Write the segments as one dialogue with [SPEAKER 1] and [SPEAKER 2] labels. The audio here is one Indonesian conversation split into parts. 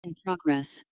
[SPEAKER 1] In progress.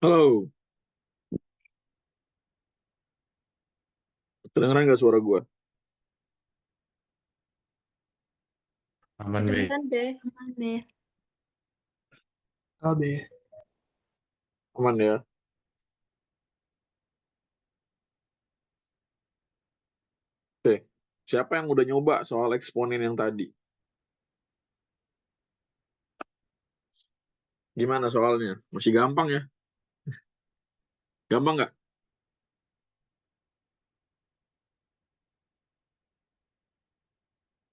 [SPEAKER 2] Halo, kedengeran nggak suara gue?
[SPEAKER 3] Aman, Be.
[SPEAKER 4] Kedengeran, Be.
[SPEAKER 1] Aman, Be.
[SPEAKER 5] Abe.
[SPEAKER 2] Aman ya? Oke, siapa yang udah nyoba soal eksponen yang tadi? Gimana soalnya? Masih gampang ya? Gampang nggak?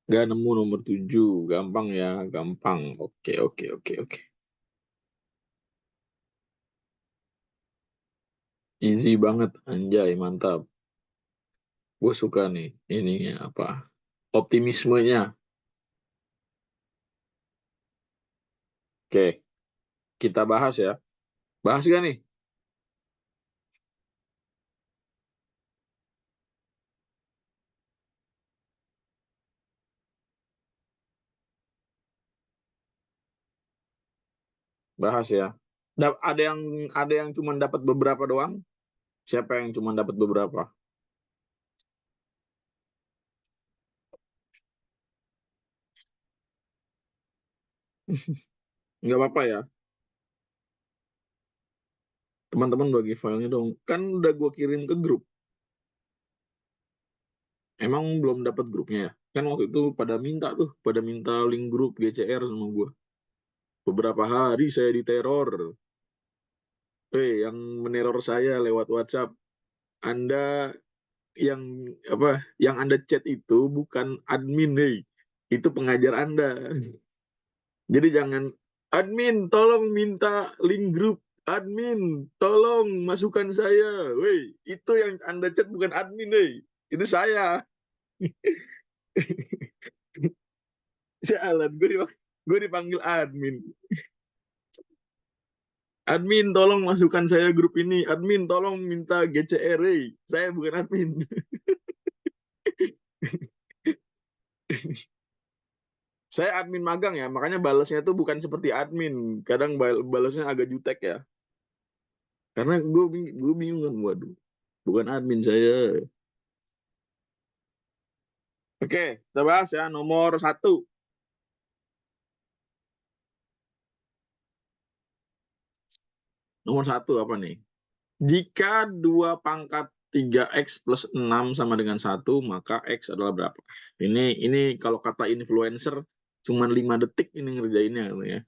[SPEAKER 2] Nggak nemu nomor 7. Gampang ya? Gampang. Oke, oke, oke, oke. Easy banget, anjay, mantap. Gue suka nih, ininya apa? Optimismenya. Oke, kita bahas ya. Bahas gak nih? Bahas ya. Ada yang cuma dapat beberapa doang? Siapa yang cuma dapat beberapa? Nggak apa-apa ya. Teman-teman bagi filenya dong. Kan udah gue kirim ke grup. Emang belum dapat grupnya ya? Kan waktu itu pada minta link grup GCR sama gue. Beberapa hari saya diteror. Yang meneror saya lewat WhatsApp. Anda yang Yang Anda chat itu bukan admin, hei. Itu pengajar Anda. Jadi jangan admin, tolong minta link grup. Admin, tolong masukkan saya. Woi, itu yang Anda chat bukan admin, hei. Itu saya. Jalan, gue dipanggil admin. Admin, tolong masukkan saya grup ini. Admin, tolong minta GCR. Hey, saya bukan admin. Saya admin magang ya, makanya balasnya tuh bukan seperti admin. Kadang balasnya agak jutek ya. Karena gue bingung kan, waduh. Bukan admin saya. Oke, kita bahas ya. Nomor satu. Nomor satu apa nih? Jika 2 pangkat 3x plus 6 sama dengan 1, maka x adalah berapa? Ini kalau kata influencer, cuma 5 detik ini ngerjainnya. Ya.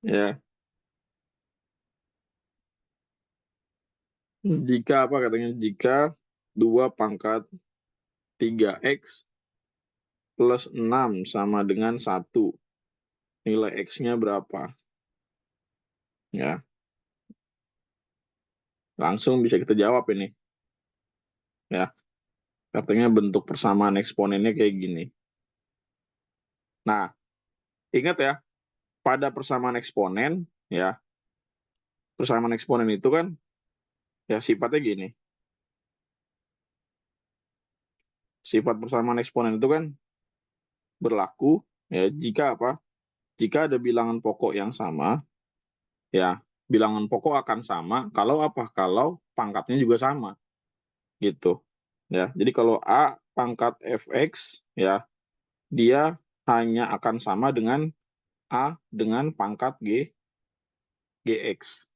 [SPEAKER 2] Ya, jika apa katanya? Jika 2 pangkat 3x plus 6 sama dengan 1, nilai x-nya berapa? Ya, langsung bisa kita jawab ini. Ya, katanya bentuk persamaan eksponennya kayak gini. Nah, ingat ya, pada persamaan eksponen, ya, persamaan eksponen itu kan, ya sifatnya gini. Sifat persamaan eksponen itu kan berlaku, ya, jika apa? Jika ada bilangan pokok yang sama, ya, bilangan pokok akan sama kalau apa? Kalau pangkatnya juga sama, gitu. Ya, jadi kalau A pangkat fx, ya, dia hanya akan sama dengan A dengan pangkat gx,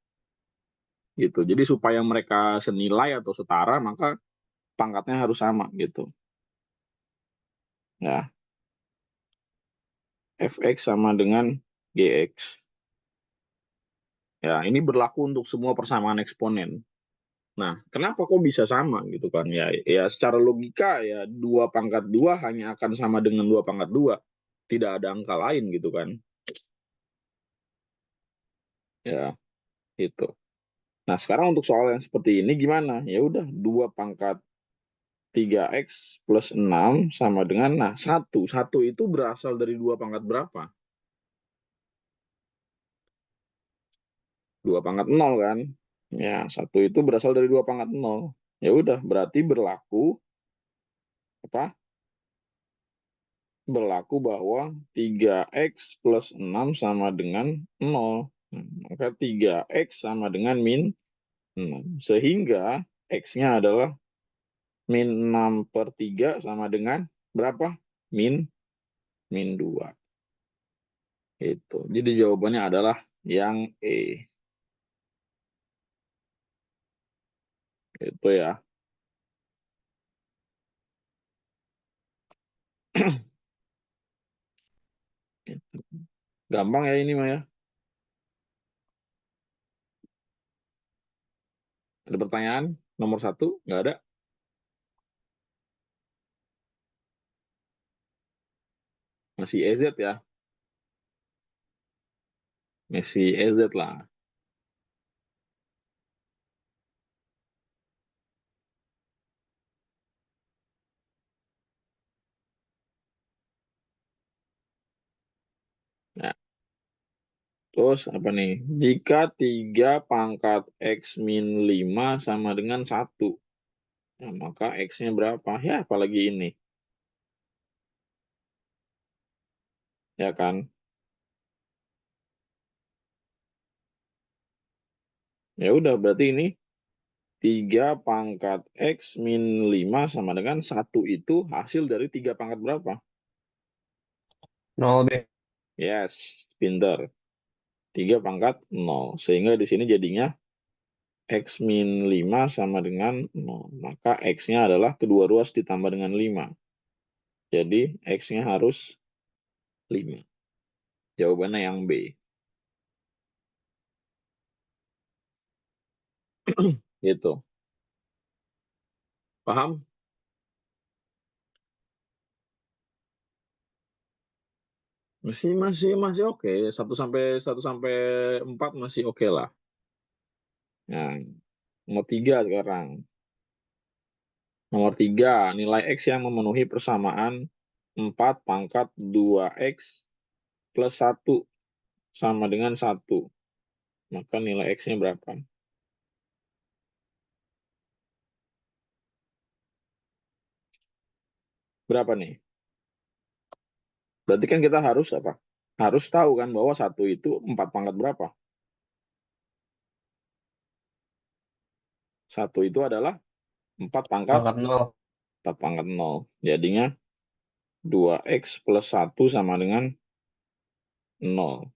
[SPEAKER 2] gitu. Jadi supaya mereka senilai atau setara, maka pangkatnya harus sama, gitu. Ya, fx sama dengan gx. Ya, ini berlaku untuk semua persamaan eksponen. Nah, kenapa kok bisa sama gitu kan? Ya secara logika ya 2 pangkat 2 hanya akan sama dengan 2 pangkat 2. Tidak ada angka lain gitu kan? Ya, itu. Nah, sekarang untuk soal yang seperti ini gimana? Ya udah 2 pangkat 3x plus 6 sama dengan, nah, satu. Satu itu berasal dari 2 pangkat berapa? 2 pangkat 0 kan? Ya, satu itu berasal dari 2 pangkat 0. Ya udah, berarti apa? Berlaku bahwa 3x plus 6 sama dengan 0. Maka 3x sama dengan min 6. Sehingga x-nya adalah min 6/3 sama dengan berapa? Min min 2. Itu. Jadi jawabannya adalah yang E. Itu ya. Gitu. Gampang ya ini Maya. Ada pertanyaan? Nomor satu? Nggak ada? Masih EZ ya? Masih EZ lah. Nah, terus apa nih? Jika 3 pangkat x min 5 sama dengan 1, nah, maka x-nya berapa? Ya, apalagi ini. Ya kan? Ya udah, berarti ini 3 pangkat X min 5 sama dengan 1 itu hasil dari 3 pangkat berapa?
[SPEAKER 3] 0 B.
[SPEAKER 2] Yes, pinter. 3 pangkat 0. Sehingga di sini jadinya X min 5 sama dengan 0. Maka X-nya adalah kedua ruas ditambah dengan 5. Jadi X-nya harus 5. Jawabannya yang B. Gitu. Paham? Masih oke. 1 sampai 4 masih oke lah. Nah, nomor 3 sekarang. Nomor 3, nilai X yang memenuhi persamaan 4 pangkat 2X plus 1 sama dengan 1. Maka nilai X-nya berapa? Berapa nih? Berarti kan kita harus apa? Harus tahu kan bahwa 1 itu 4 pangkat berapa? 1 itu adalah 4 pangkat
[SPEAKER 3] Pangkat 0.
[SPEAKER 2] 4 pangkat 0. Jadinya 2X plus 1 sama dengan 0.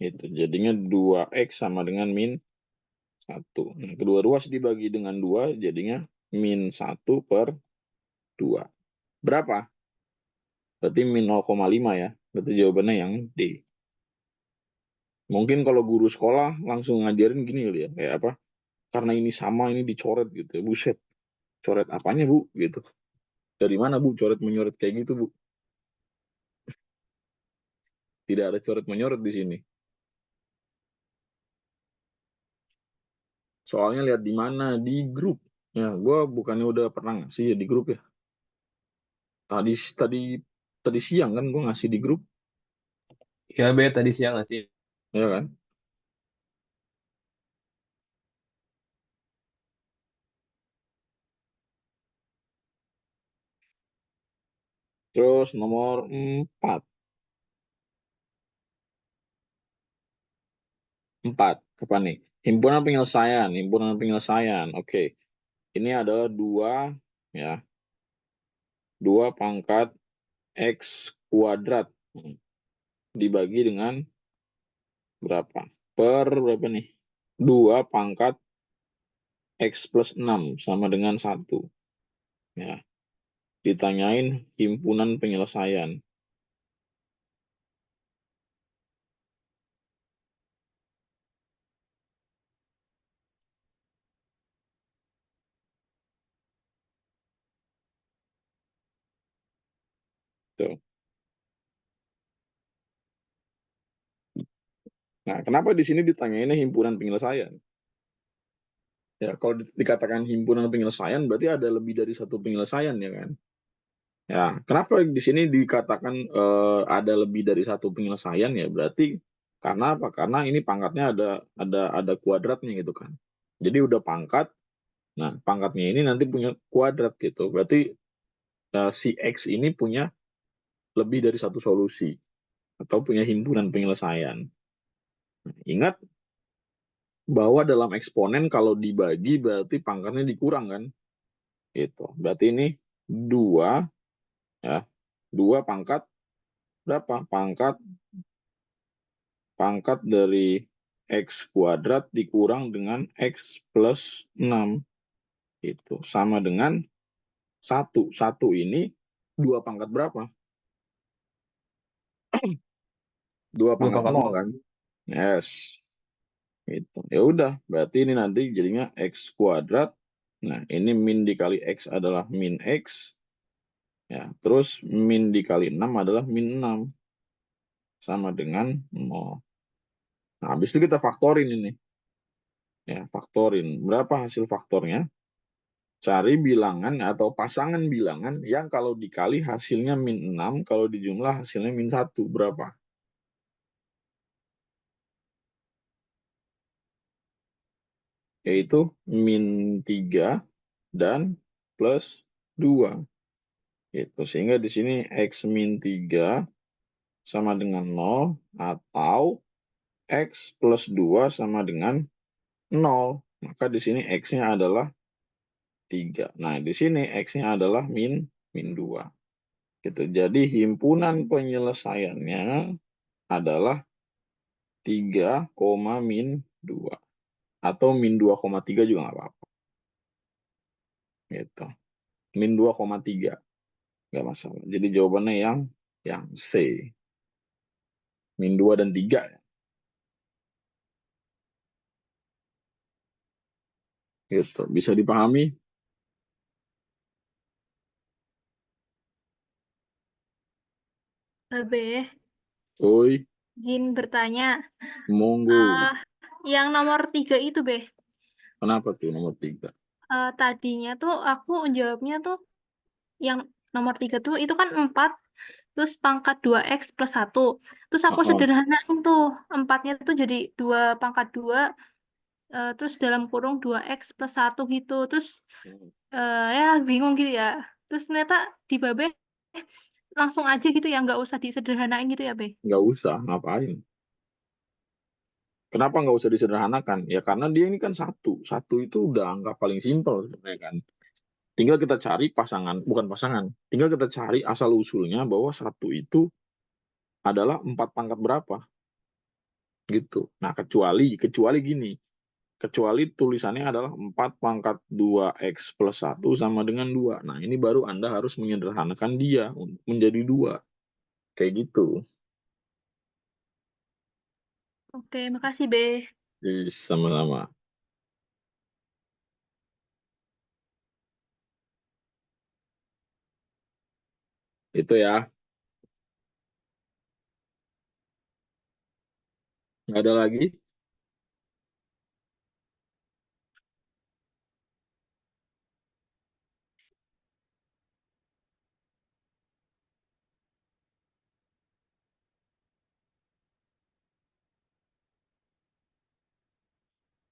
[SPEAKER 2] Itu jadinya 2X sama dengan min 1. Nah, kedua ruas dibagi dengan 2 jadinya min 1 per 2. Berapa? Berarti min 0,5 ya. Berarti jawabannya yang D. Mungkin kalau guru sekolah langsung ngajarin gini kali ya. Kayak apa? Karena ini sama, ini dicoret gitu ya. Buset, coret apanya bu? Gitu. Dari mana bu coret menyoret kayak gitu bu? Tidak ada coret menyoret di sini. Soalnya lihat di mana? Di grup. Ya, gue bukannya udah pernah ngasih ya di grup ya. Tadi tadi tadi siang kan gue ngasih di grup,
[SPEAKER 3] Ya B tadi siang nggak sih?
[SPEAKER 2] ya kan? Terus nomor 4. 4. Apa nih? Himpunan penyelesaian. Himpunan penyelesaian. Oke. Ini adalah 2 ya. 2 pangkat X kuadrat dibagi dengan berapa? Per berapa nih? 2 pangkat X plus 6 sama dengan 1. Ya. Ditanyain himpunan penyelesaian. Tuh. Nah, kenapa di sini ditanyainnya himpunan penyelesaian? Ya, kalau dikatakan himpunan penyelesaian berarti ada lebih dari satu penyelesaian ya kan? Ya, kenapa di sini dikatakan ada lebih dari satu penyelesaian ya? Berarti karena apa? Karena ini pangkatnya ada kuadratnya gitu kan. Jadi udah pangkat, nah pangkatnya ini nanti punya kuadrat gitu. Berarti si X ini punya lebih dari satu solusi atau punya himpunan penyelesaian. Ingat bahwa dalam eksponen kalau dibagi berarti pangkatnya dikurang kan? Gitu. Berarti ini 2 ya. 2 pangkat berapa? Pangkat dari X kuadrat dikurang dengan X plus 6. Itu sama dengan 1. 1 ini 2 pangkat berapa? 2
[SPEAKER 3] 2
[SPEAKER 2] pangkat
[SPEAKER 3] pangkat
[SPEAKER 2] 0
[SPEAKER 3] 0.
[SPEAKER 2] kan? Yes. Itu. Ya udah, berarti ini nanti jadinya X kuadrat. Nah, ini min dikali X adalah min X. Ya, terus min dikali 6 adalah min 6. Sama dengan 0. Nah, habis itu kita faktorin ini. Ya, faktorin. Berapa hasil faktornya? Cari bilangan atau pasangan bilangan yang kalau dikali hasilnya min 6, kalau dijumlah hasilnya min 1. Berapa? Yaitu min 3 dan plus 2. Itu. Sehingga di sini X min 3 sama dengan 0 atau X plus 2 sama dengan 0. Maka di sini X-nya adalah 3. Nah, di sini X-nya adalah min 2. Gitu. Jadi himpunan penyelesaiannya adalah 3, min 2. Atau min 2,3 juga nggak apa-apa. Gitu. Min 2,3. Nggak masalah. Jadi jawabannya yang C. Min 2 dan 3. Gitu. Bisa dipahami?
[SPEAKER 1] Be,
[SPEAKER 2] Oi,
[SPEAKER 1] Jin bertanya,
[SPEAKER 2] monggo.
[SPEAKER 1] eh yang nomor 3 itu, Be,
[SPEAKER 2] Kenapa tuh nomor 3?
[SPEAKER 1] tadinya tuh aku jawabnya tuh yang nomor 3 tuh itu kan 4, terus pangkat 2x plus 1. Terus aku sederhanain tuh, 4-nya tuh jadi 2 pangkat 2, terus dalam kurung 2x plus 1 gitu. Terus ya bingung gitu ya. Terus ternyata di Babe langsung aja gitu ya, nggak usah disederhanain gitu ya, Be.
[SPEAKER 2] Nggak usah, ngapain? Kenapa nggak usah disederhanakan? Ya karena dia ini kan satu. Satu itu udah angka paling simpel sebenarnya kan. Tinggal kita cari pasangan, bukan pasangan. Tinggal kita cari asal-usulnya bahwa satu itu adalah 4 pangkat berapa. Gitu. Nah, kecuali gini. Kecuali tulisannya adalah 4 pangkat 2x plus 1 sama dengan 2. Nah, ini baru Anda harus menyederhanakan dia menjadi 2. Kayak gitu.
[SPEAKER 1] Oke, makasih, Be.
[SPEAKER 2] Jadi sama-sama. Itu ya. Nggak ada lagi?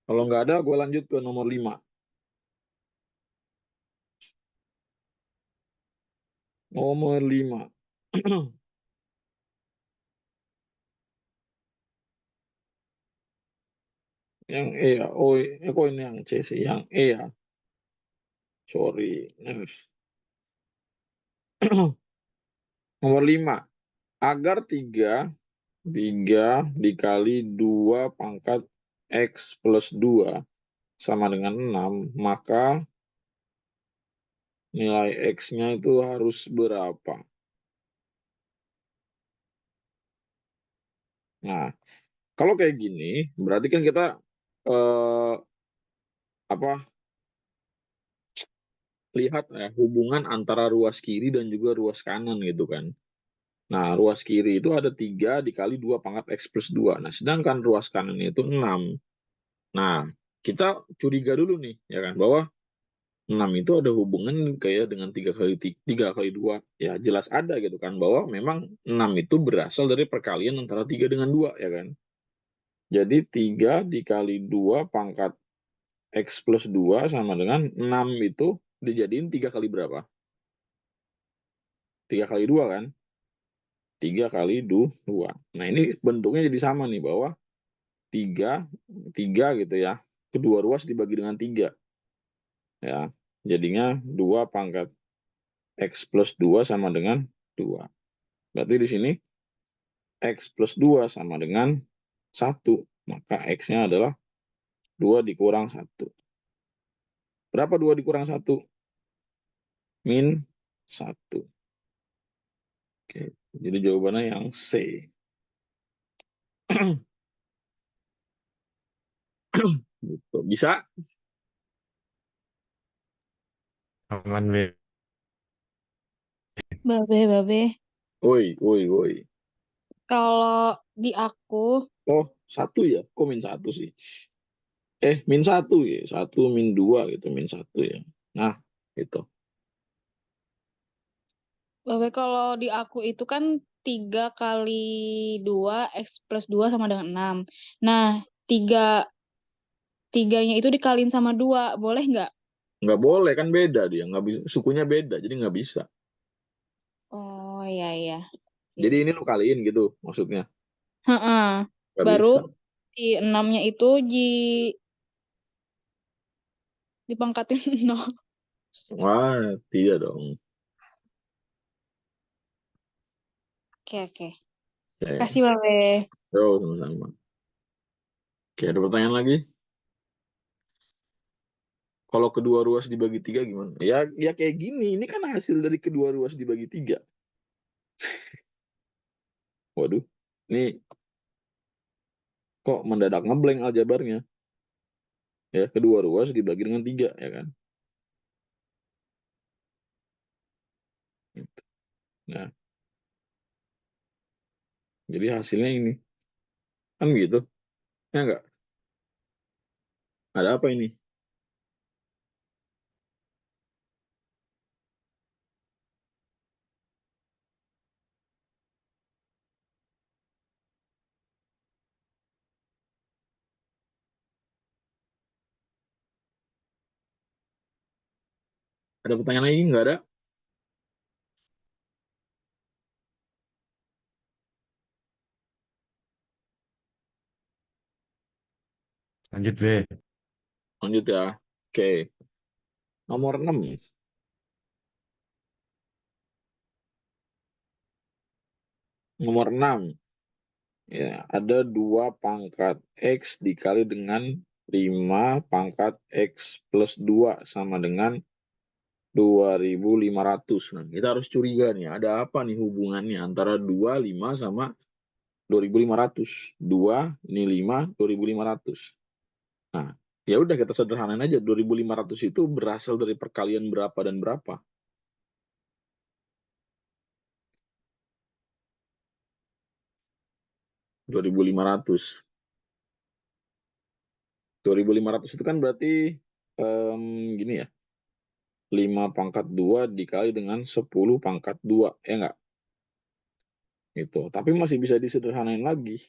[SPEAKER 2] Kalau nggak ada, gue lanjut ke nomor 5. Nomor 5. Yang E ya. Oh, kok ini yang C sih? Yang E ya. Sorry. Nomor 5. Agar 3 dikali 2 pangkat X plus 2 sama dengan 6, maka nilai X-nya itu harus berapa? Nah, kalau kayak gini, berarti kan kita eh, apa lihat hubungan antara ruas kiri dan juga ruas kanan gitu kan. Nah, ruas kiri itu ada 3 dikali 2 pangkat X plus 2. Nah, sedangkan ruas kanan itu 6. Nah, kita curiga dulu nih, ya kan, bahwa 6 itu ada hubungan kayak dengan 3 kali 2. Ya, jelas ada gitu kan, bahwa memang 6 itu berasal dari perkalian antara 3 dengan 2, ya kan. Jadi 3 dikali 2 pangkat X plus 2 sama dengan 6 itu dijadiin 3 kali berapa? 3 kali 2 kan? 3 kali 2. Nah, ini bentuknya jadi sama nih, bahwa 3, 3 gitu ya. Kedua ruas dibagi dengan 3. Ya, jadinya 2 pangkat X plus 2 sama dengan 2. Berarti di sini X plus 2 sama dengan 1. Maka X-nya adalah 2 dikurang 1. Berapa 2 dikurang 1? Min 1. Oke, jadi jawabannya yang C. Gitu. Bisa?
[SPEAKER 4] Aman, Be.
[SPEAKER 5] Babe.
[SPEAKER 2] Woi, woi, woi.
[SPEAKER 5] Kalau di aku,
[SPEAKER 2] Oh, 1 ya? Kok min 1 sih? Min 1 ya. 1 min 2 gitu, min 1 ya. Nah, gitu.
[SPEAKER 5] Babe, kalau di aku itu kan 3 kali 2 X plus 2 sama dengan 6. Nah, tiganya itu dikaliin sama 2, boleh nggak?
[SPEAKER 2] Nggak boleh, kan beda dia. Nggak bisa, sukunya beda, jadi nggak bisa.
[SPEAKER 5] Oh, iya.
[SPEAKER 2] Jadi ini lu kaliin gitu maksudnya.
[SPEAKER 5] Heeh.
[SPEAKER 2] Nggak
[SPEAKER 5] Baru
[SPEAKER 2] bisa.
[SPEAKER 5] di 6-nya itu dipangkatin 0.
[SPEAKER 2] Wah, tidak dong.
[SPEAKER 5] Oke.
[SPEAKER 2] Oke.
[SPEAKER 5] Kasih Babe.
[SPEAKER 2] Yo, sama-sama. Oke, ada pertanyaan lagi? Kalau kedua ruas dibagi 3 gimana? Ya kayak gini. Ini kan hasil dari kedua ruas dibagi 3. Waduh, ini kok mendadak ngeblank aljabarnya? Ya, kedua ruas dibagi dengan 3, ya kan? Gitu. Nah, jadi hasilnya ini. Kan gitu. Ya enggak? Ada apa ini? Ada pertanyaan lagi? Enggak ada?
[SPEAKER 4] Lanjut, B.
[SPEAKER 2] Lanjut ya. Oke. Nomor 6. Nomor 6. Ya, ada 2 pangkat X dikali dengan 5 pangkat X plus 2 sama dengan 2.500. Nah, kita harus curiga nih, ada apa nih hubungannya antara 2, 5 sama 2.500. 2, ini 5, 2.500. Nah, ya udah kita sederhanain aja. 2.500 itu berasal dari perkalian berapa dan berapa? Dua ribu lima ratus itu kan berarti gini ya. 5 pangkat 2 dikali dengan 10 pangkat 2. Ya enggak? Gitu. Tapi masih bisa disederhanain lagi.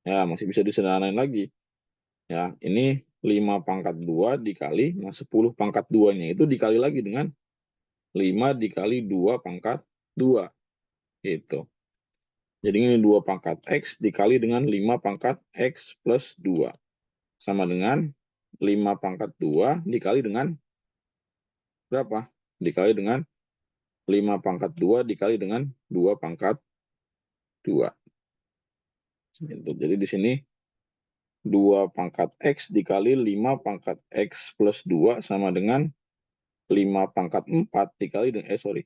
[SPEAKER 2] Ya, masih bisa disederhanain lagi. Ya, ini 5 pangkat 2 dikali, nah 10 pangkat 2-nya itu dikali lagi dengan 5 dikali 2 pangkat 2. Gitu. Jadi ini 2 pangkat X dikali dengan 5 pangkat X plus 2. Sama dengan 5 pangkat 2 dikali dengan berapa? Dikali dengan 5 pangkat 2 dikali dengan 2 pangkat 2. Gitu. Jadi di sini 2 pangkat X dikali 5 pangkat X plus 2 sama dengan 5 pangkat 4 dikali dengan, 2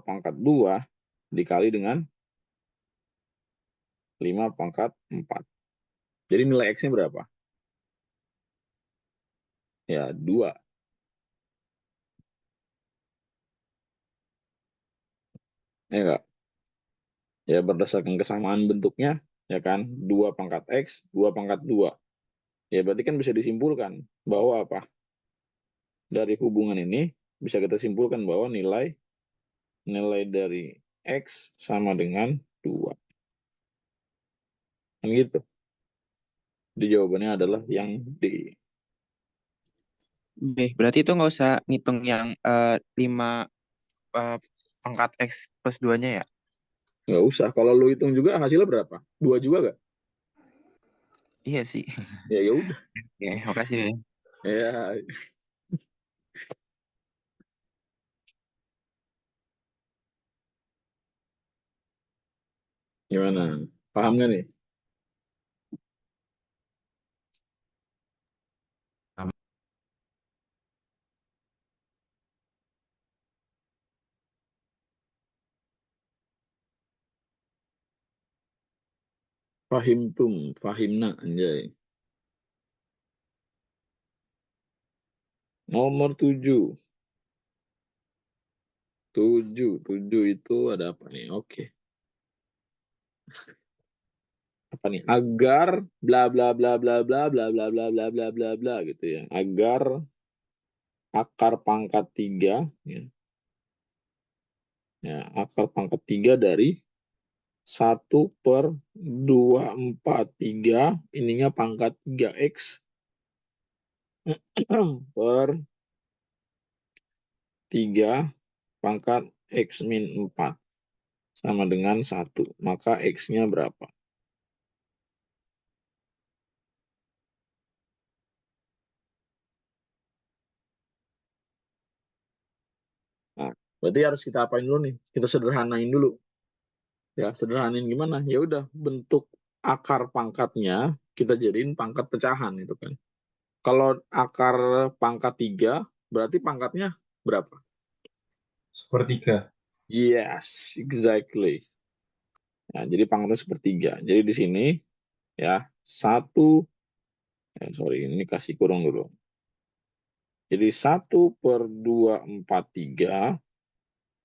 [SPEAKER 2] pangkat 2 dikali dengan 5 pangkat 4. Jadi nilai X-nya berapa? Ya, 2. Ya enggak? Ya berdasarkan kesamaan bentuknya, ya kan? 2 pangkat X, 2 pangkat 2. Ya berarti kan bisa disimpulkan bahwa apa? Dari hubungan ini bisa kita simpulkan bahwa nilai dari X sama dengan 2. Kan gitu. Jadi jawabannya adalah yang D.
[SPEAKER 6] B. Berarti itu nggak usah ngitung yang 5 pangkat X plus 2-nya ya?
[SPEAKER 2] Nggak usah. Kalau lu hitung juga hasilnya berapa? 2 juga nggak?
[SPEAKER 6] Iya sih.
[SPEAKER 2] Ya udah.
[SPEAKER 6] Oke, makasih deh.
[SPEAKER 2] Ya, gimana? Paham nggak nih? Fahimna, anjay. Nomor 7. 7 itu ada apa nih? Oke. Apa nih? Agar bla bla bla bla bla bla bla bla bla bla bla bla gitu ya. Agar akar pangkat 3 ya. Ya, akar pangkat 3 dari 1/243 ininya pangkat 3X per 3 pangkat X min 4 sama dengan 1. Maka X-nya berapa? Berarti harus kita apain dulu nih? Kita sederhanain dulu. Ya, sederhanain gimana? Ya udah, bentuk akar pangkatnya kita jadiin pangkat pecahan itu kan. Kalau akar pangkat 3, berarti pangkatnya berapa?
[SPEAKER 3] Sepertiga.
[SPEAKER 2] Yes, exactly. Nah, jadi pangkatnya sepertiga. Jadi di sini ya sorry, ini kasih kurung dulu. Jadi 1/2/3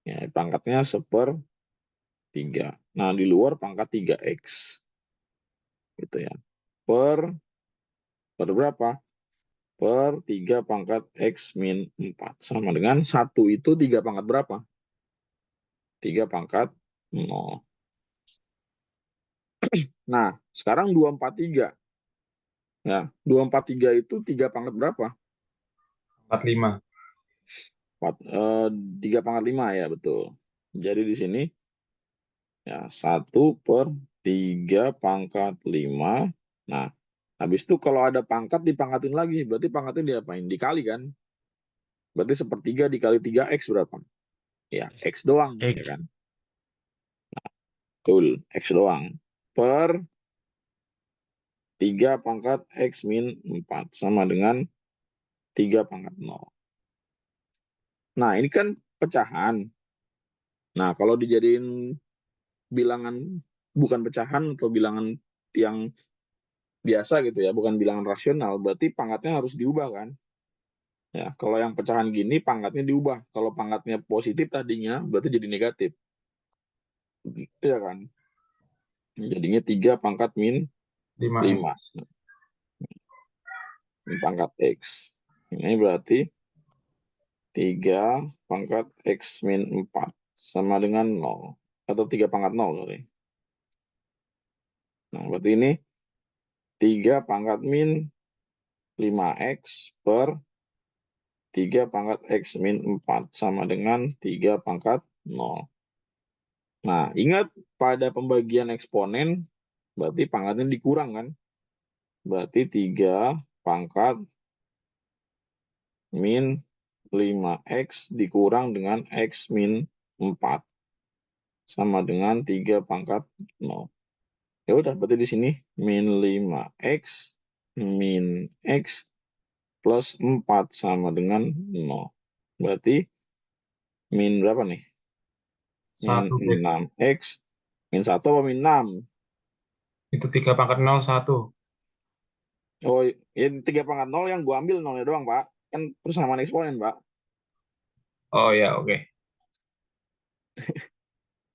[SPEAKER 2] ya, pangkatnya 1/3. Nah, di luar pangkat 3x. Gitu ya. Per berapa? Per 3 pangkat x min 4. Sama dengan 1 itu 3 pangkat berapa? 3 pangkat 0. Nah, sekarang 2/4/3. Ya, 2/4/3 itu 3 pangkat berapa?
[SPEAKER 3] 45.
[SPEAKER 2] 3 pangkat 5 ya, betul. Jadi di sini ya 1/3 pangkat 5. Nah, habis itu kalau ada pangkat dipangkatin lagi, berarti pangkatnya diapain? Dikali kan? Berarti 1/3 dikali 3x berapa? Ya, x doang,
[SPEAKER 4] X.
[SPEAKER 2] ya kan? Betul, x doang. Per 3 pangkat x min 4 sama dengan 3 pangkat 0. Nah, ini kan pecahan. Nah, kalau dijadiin bilangan bukan pecahan atau bilangan yang biasa gitu ya, bukan bilangan rasional, berarti pangkatnya harus diubah kan? Ya, kalau yang pecahan gini pangkatnya diubah. Kalau pangkatnya positif tadinya, berarti jadi negatif. Iya kan? Jadinya 3 pangkat min 5.
[SPEAKER 3] 5x.
[SPEAKER 2] Ini pangkat x. Ini berarti 3 pangkat x min 4 sama dengan 0. Atau 3 pangkat 0, sorry. Nah, berarti ini 3 pangkat min 5x per 3 pangkat x min 4 sama dengan 3 pangkat 0. Nah, ingat pada pembagian eksponen, berarti pangkatnya dikurang kan? Berarti 3 pangkat min 5x dikurang dengan x min 4 sama dengan 3 pangkat 0. Ya udah, berarti di sini min 5x min x plus 4 sama dengan 0. Berarti min berapa nih? Min
[SPEAKER 3] 1, B.
[SPEAKER 2] 6x. Min 1 apa min 6?
[SPEAKER 3] Itu 3 pangkat 0, 1.
[SPEAKER 2] Oh, ya 3 pangkat 0 yang gua ambil 0-nya doang, Pak. Kan persamaan eksponen, Pak.
[SPEAKER 3] Oh ya, oke.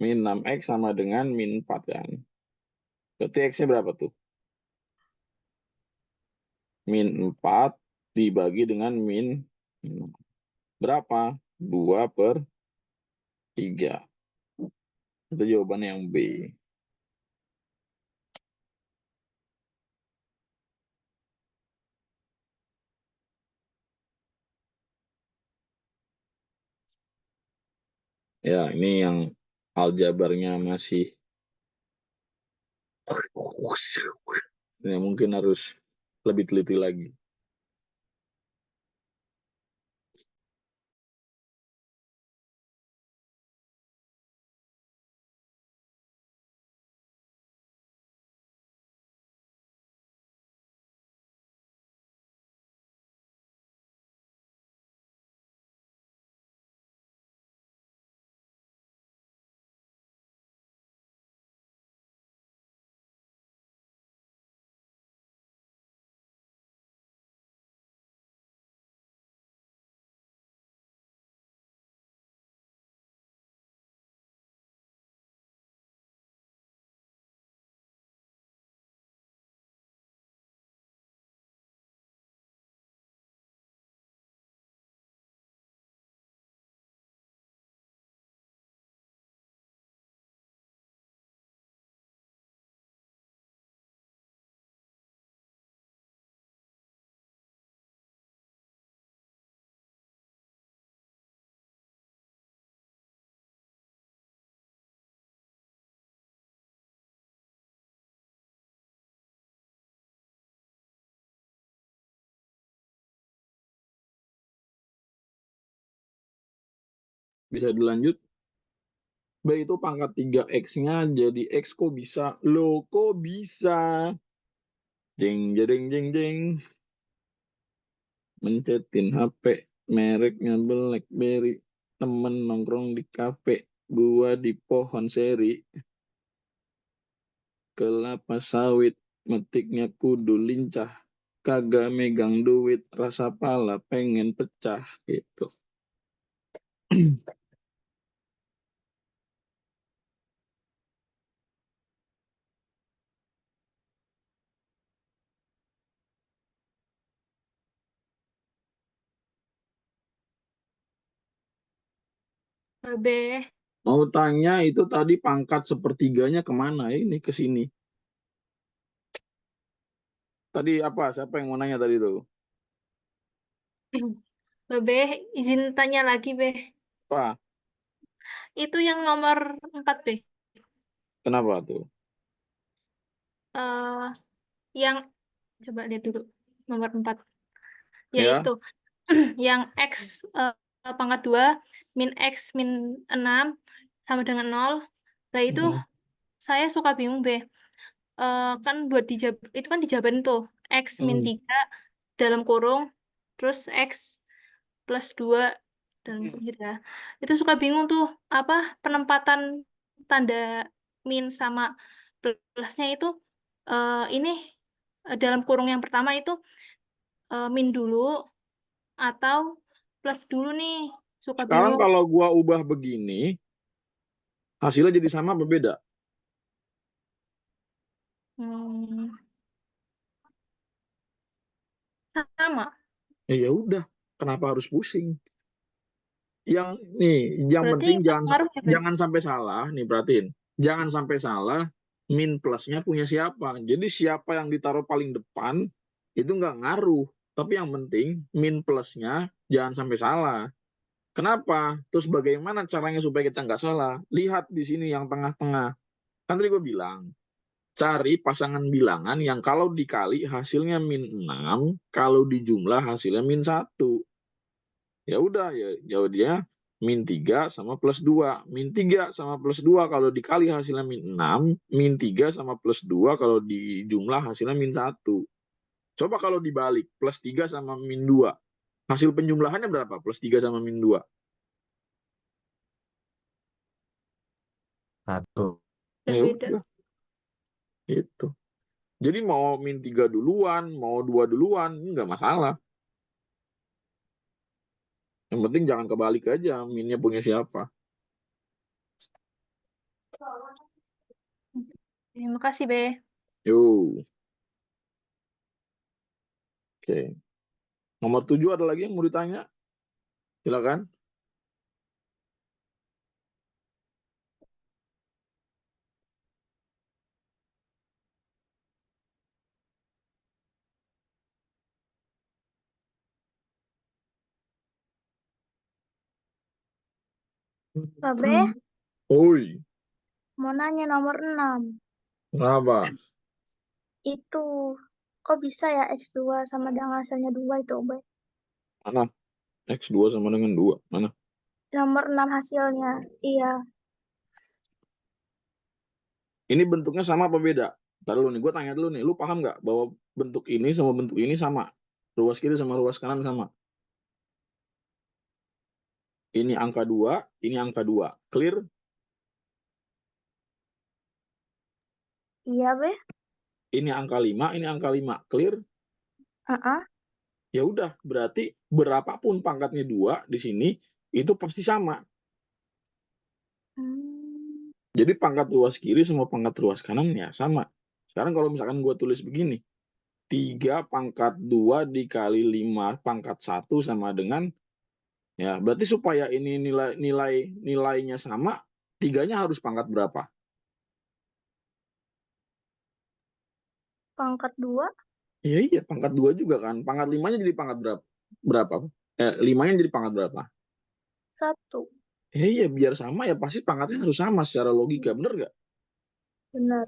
[SPEAKER 2] Min 6x sama dengan min 4 kan. Berarti x-nya berapa tuh? Min 4 dibagi dengan min 6. Berapa? 2/3. Itu jawabannya yang B. Ya, ini yang aljabarnya masih ya, mungkin harus lebih teliti lagi. Bisa dilanjut. B itu pangkat 3X-nya jadi X kok bisa? Loh, kok bisa? Jeng, jedeng, jeng, jeng. Mencetin HP, mereknya BlackBerry. Temen nongkrong di kafe, gua di pohon seri. Kelapa sawit, metiknya kudu lincah. Kagak megang duit, rasa pala pengen pecah. Gitu.
[SPEAKER 1] B.
[SPEAKER 2] Mau tanya itu tadi pangkat sepertiganya kemana? Ini ke sini. Tadi apa? Siapa yang mau nanya tadi tuh?
[SPEAKER 1] B. Izin tanya lagi, B.
[SPEAKER 2] Apa?
[SPEAKER 1] Itu yang nomor 4, B.
[SPEAKER 2] Kenapa tuh?
[SPEAKER 1] eh yang coba lihat dulu nomor 4,
[SPEAKER 2] Ya.
[SPEAKER 1] yaitu yang X pangkat 2 min X min 6 sama dengan 0. Nah itu
[SPEAKER 2] Hmm.
[SPEAKER 1] saya suka bingung, B. Kan buat itu kan dijabarin tuh X min 3 dalam kurung terus X plus 2 dalam kurung gitu ya. Itu suka bingung tuh apa penempatan tanda min sama plusnya itu ini dalam kurung yang pertama itu min dulu atau plus dulu nih. Suka
[SPEAKER 2] Sekarang
[SPEAKER 1] bingung.
[SPEAKER 2] kalau gua ubah begini, hasilnya jadi sama apa beda?
[SPEAKER 1] Hmm, sama.
[SPEAKER 2] Ya udah, kenapa harus pusing? Yang
[SPEAKER 1] Berarti
[SPEAKER 2] penting
[SPEAKER 1] nggak ngaruh ya, Beb?
[SPEAKER 2] jangan sampai salah, nih perhatiin. Jangan sampai salah, min plusnya punya siapa. Jadi siapa yang ditaruh paling depan, itu nggak ngaruh. Tapi yang penting, min plusnya jangan sampai salah. Kenapa? Terus bagaimana caranya supaya kita nggak salah? Lihat di sini yang tengah-tengah. Kan tadi gue bilang, cari pasangan bilangan yang kalau dikali hasilnya min 6, kalau dijumlah hasilnya min 1. Ya udah, ya jawabnya min 3 sama plus 2. Min 3 sama plus 2 kalau dikali hasilnya min 6, min 3 sama plus 2 kalau dijumlah hasilnya min 1. Coba kalau dibalik, plus 3 sama min 2. Hasil penjumlahannya berapa? Plus 3 sama min 2.
[SPEAKER 4] 1.
[SPEAKER 2] Ya
[SPEAKER 1] Berbeda.
[SPEAKER 2] udah, itu. Jadi mau min 3 duluan, mau 2 duluan, nggak masalah. Yang penting jangan kebalik aja, minnya punya siapa.
[SPEAKER 1] Terima kasih, Be.
[SPEAKER 2] Yuk, oke. Nomor 7 ada lagi yang mau ditanya? Silakan.
[SPEAKER 7] Babe,
[SPEAKER 2] Oi,
[SPEAKER 7] mau nanya nomor 6.
[SPEAKER 2] kenapa?
[SPEAKER 7] Itu, kok bisa ya X2 sama dengan hasilnya 2 itu, Be?
[SPEAKER 2] Mana? X2 sama dengan 2. Mana?
[SPEAKER 7] Nomor 6 hasilnya. Iya,
[SPEAKER 2] Ini bentuknya sama apa beda? Ntar dulu nih, gue tanya dulu nih. Lu paham nggak bahwa bentuk ini sama bentuk ini sama? Ruas kiri sama ruas kanan sama. Ini angka 2, ini angka 2. Clear?
[SPEAKER 7] iya, Be.
[SPEAKER 2] Ini angka 5, ini angka 5. Clear?
[SPEAKER 7] Heeh.
[SPEAKER 2] Ya udah, berarti berapapun pangkatnya 2 di sini, itu pasti sama.
[SPEAKER 7] Hmm,
[SPEAKER 2] Jadi pangkat ruas kiri sama pangkat ruas kanan ya sama. Sekarang kalau misalkan gue tulis begini, 3 pangkat 2 dikali 5 pangkat 1 sama dengan, ya berarti supaya ini nilainya sama, 3-nya harus pangkat berapa?
[SPEAKER 7] pangkat 2,
[SPEAKER 2] Ya iya, pangkat 2 juga kan. Pangkat 5-nya jadi pangkat berapa? Berapa? 5-nya jadi pangkat berapa?
[SPEAKER 7] 1.
[SPEAKER 2] Ya iya, biar sama ya pasti pangkatnya harus sama secara logika, bener nggak?
[SPEAKER 7] Benar.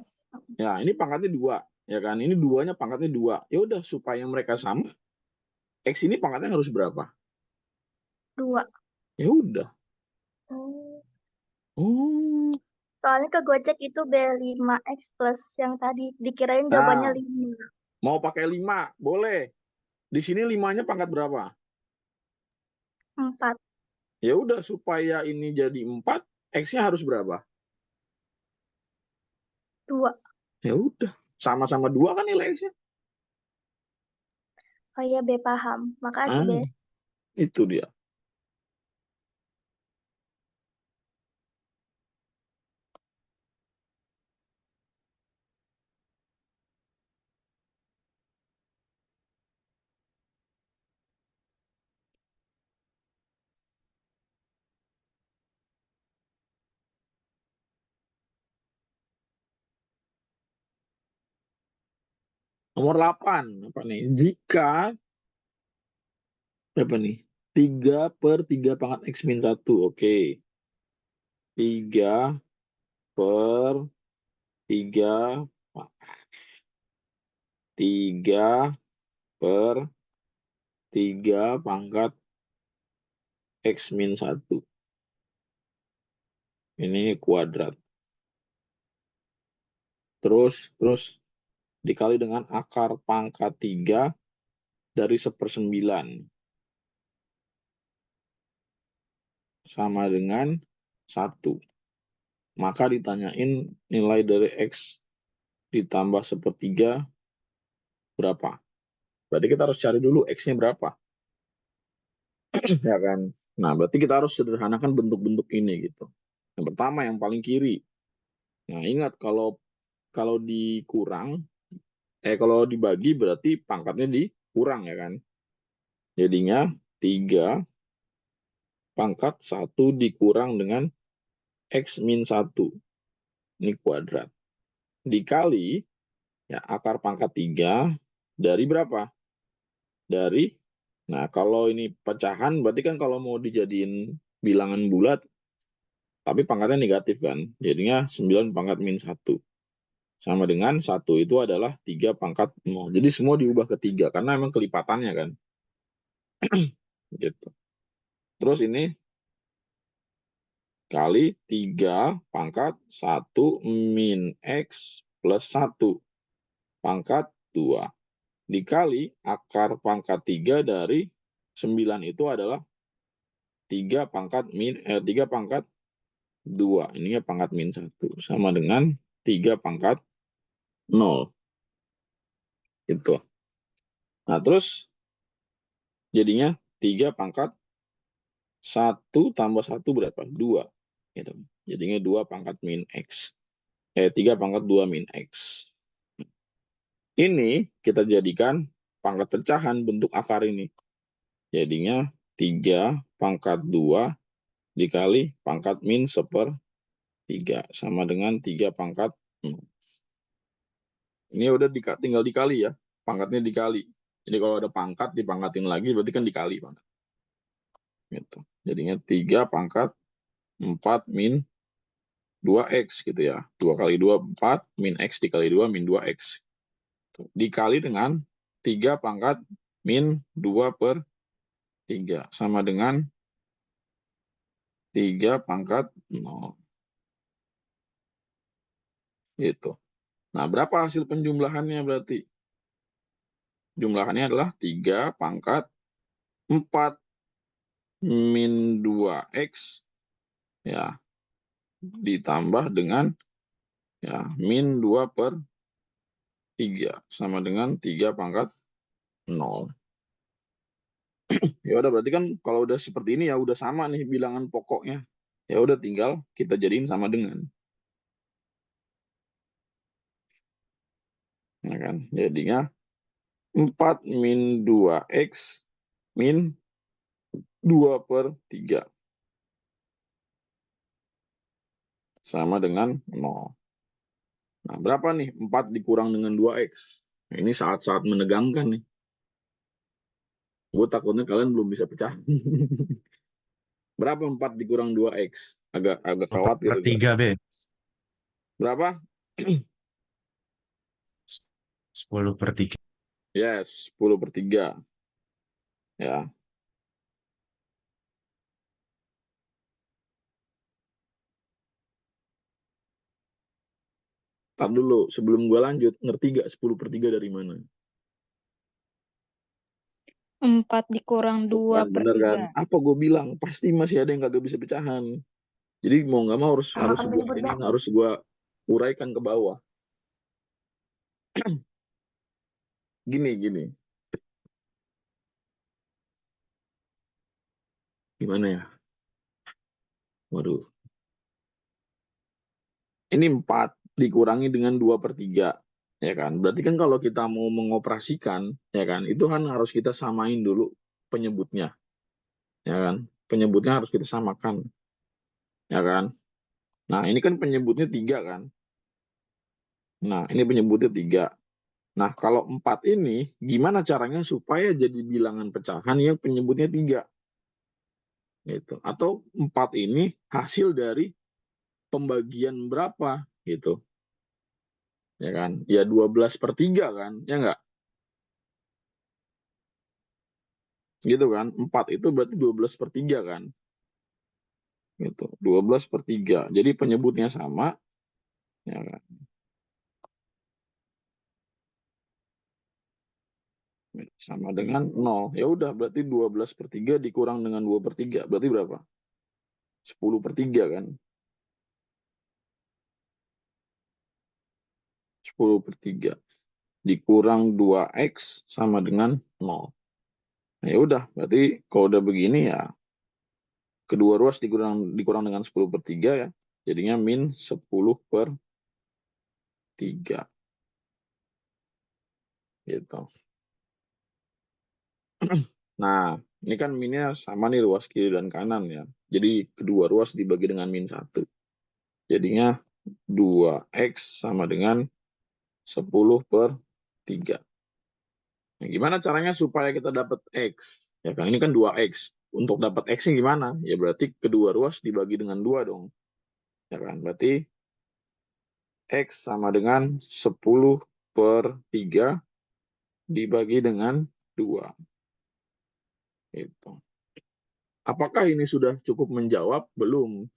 [SPEAKER 2] Ya, ini pangkatnya 2, ya kan? Ini 2-nya pangkatnya 2. Ya udah, supaya mereka sama, X ini pangkatnya harus berapa?
[SPEAKER 7] 2.
[SPEAKER 2] Ya udah.
[SPEAKER 7] Oh.
[SPEAKER 2] Oh,
[SPEAKER 7] Soalnya ke Gojek itu B5X plus yang tadi dikirain jawabannya
[SPEAKER 2] nah,
[SPEAKER 7] 5.
[SPEAKER 2] mau pakai 5, boleh. Di sini 5-nya pangkat berapa?
[SPEAKER 7] 4.
[SPEAKER 2] Ya udah, supaya ini jadi 4, X-nya harus berapa?
[SPEAKER 7] 2.
[SPEAKER 2] Ya udah, sama-sama 2 kan nilai X-nya.
[SPEAKER 7] Oh iya, B paham. Makasih,
[SPEAKER 2] Ah,
[SPEAKER 7] B.
[SPEAKER 2] itu dia. Nomor 8, apa nih? Jika, apa nih? 3/3 pangkat X min 1, oke. 3/3, 3/3 pangkat X min 1. Ini kuadrat. Terus dikali dengan akar pangkat 3 dari 1/9. Sama dengan 1. Maka ditanyain nilai dari X ditambah 1/3 berapa. Berarti kita harus cari dulu X-nya berapa. Ya kan? Nah, berarti kita harus sederhanakan bentuk-bentuk ini gitu. Yang pertama, yang paling kiri. Nah, ingat kalau dikurang, kalau dibagi berarti pangkatnya dikurang ya kan. Jadinya 3 pangkat 1 dikurang dengan X min 1. Ini kuadrat. Dikali ya akar pangkat 3 dari berapa? Nah kalau ini pecahan berarti kan kalau mau dijadiin bilangan bulat, tapi pangkatnya negatif kan. Jadinya 9 pangkat min 1. Sama dengan 1 itu adalah 3 pangkat 0. Jadi semua diubah ke 3 karena emang kelipatannya kan. Gitu. Terus ini kali 3 pangkat 1 min X plus 1 pangkat 2. Dikali akar pangkat 3 dari 9 itu adalah 3 pangkat 2. Ininya pangkat min 1. Sama dengan 3 pangkat 0. Gitu. Nah, terus jadinya 3 pangkat 1 tambah 1 berapa? 2. Gitu. Jadinya 2 pangkat min X. 3 pangkat 2 min X. Ini kita jadikan pangkat pecahan bentuk akar ini. Jadinya 3 pangkat 2 dikali pangkat min 1/3 sama dengan 3 pangkat 0. Ini udah tinggal dikali ya, pangkatnya dikali. Jadi kalau ada pangkat dipangkatin lagi berarti kan dikali pangkat. Gitu. Jadinya 3 pangkat 4 min 2x gitu ya. 2 kali 2 4 min x dikali 2 min 2x. Dikali dengan 3 pangkat min 2/3 sama dengan 3 pangkat 0. Gitu. Nah, berapa hasil penjumlahannya berarti? Jumlahannya adalah 3 pangkat 4 min 2x ya ditambah dengan ya min 2/3 sama dengan 3 pangkat 0. Ya udah berarti kan kalau udah seperti ini ya udah sama nih bilangan pokoknya. Ya udah tinggal kita jadiin sama dengan. Ya kan? Jadinya 4 min 2x min 2/3 sama dengan 0. Nah, berapa nih 4 dikurang dengan 2x? Nah, ini saat-saat menegangkan nih. Gue takutnya kalian belum bisa pecah. Berapa 4 dikurang 2x? Agak khawatir.
[SPEAKER 4] 10/3, B.
[SPEAKER 2] Berapa?
[SPEAKER 4] 10/3.
[SPEAKER 2] Yes, 10/3. Ya. Tar dulu, sebelum gue lanjut, ngerti gak 10/3 dari mana?
[SPEAKER 5] 4 dikurang
[SPEAKER 2] Tuh
[SPEAKER 5] 2
[SPEAKER 2] kan,
[SPEAKER 5] per
[SPEAKER 2] bener kan?
[SPEAKER 5] 3.
[SPEAKER 2] Apa gue bilang? Pasti masih ada yang kagak bisa pecahan. Jadi mau nggak mau harus
[SPEAKER 7] Sama
[SPEAKER 2] harus
[SPEAKER 7] kan
[SPEAKER 2] gue
[SPEAKER 7] penyebut
[SPEAKER 2] ini
[SPEAKER 7] B.
[SPEAKER 2] harus gue uraikan ke bawah. Gini. Gimana ya? Waduh. Ini 4 dikurangi dengan 2/3. Ya kan? Berarti kan kalau kita mau mengoperasikan, ya kan, itu kan harus kita samain dulu penyebutnya. Ya kan? Penyebutnya harus kita samakan. Ya kan? Nah, ini kan penyebutnya 3 kan? Nah, ini penyebutnya 3. Nah, kalau 4 ini, gimana caranya supaya jadi bilangan pecahan yang penyebutnya 3? Gitu. Atau 4 ini hasil dari pembagian berapa? Gitu. Ya kan? Ya 12/3 kan? Ya nggak? Gitu kan? 4 itu berarti 12/3 kan? Gitu. 12/3. Jadi penyebutnya sama. Ya kan? Sama dengan 0. Ya udah, berarti 12/3 dikurang dengan 2/3. Berarti berapa? 10/3 kan? 10/3 dikurang 2x sama dengan 0. Nah, ya udah, berarti kalau udah begini ya kedua ruas dikurang dengan 10/3 ya. Jadinya min 10/3 gitu. Nah, ini kan minnya sama nih ruas kiri dan kanan ya. Jadi kedua ruas dibagi dengan min 1. Jadinya 2x sama dengan 10/3. Nah, gimana caranya supaya kita dapat x? Ya kan, ini kan 2x. Untuk dapat x-nya gimana? Ya berarti kedua ruas dibagi dengan 2 dong. Ya kan, berarti x sama dengan 10/3 dibagi dengan 2. Itu. Apakah ini sudah cukup menjawab? Belum.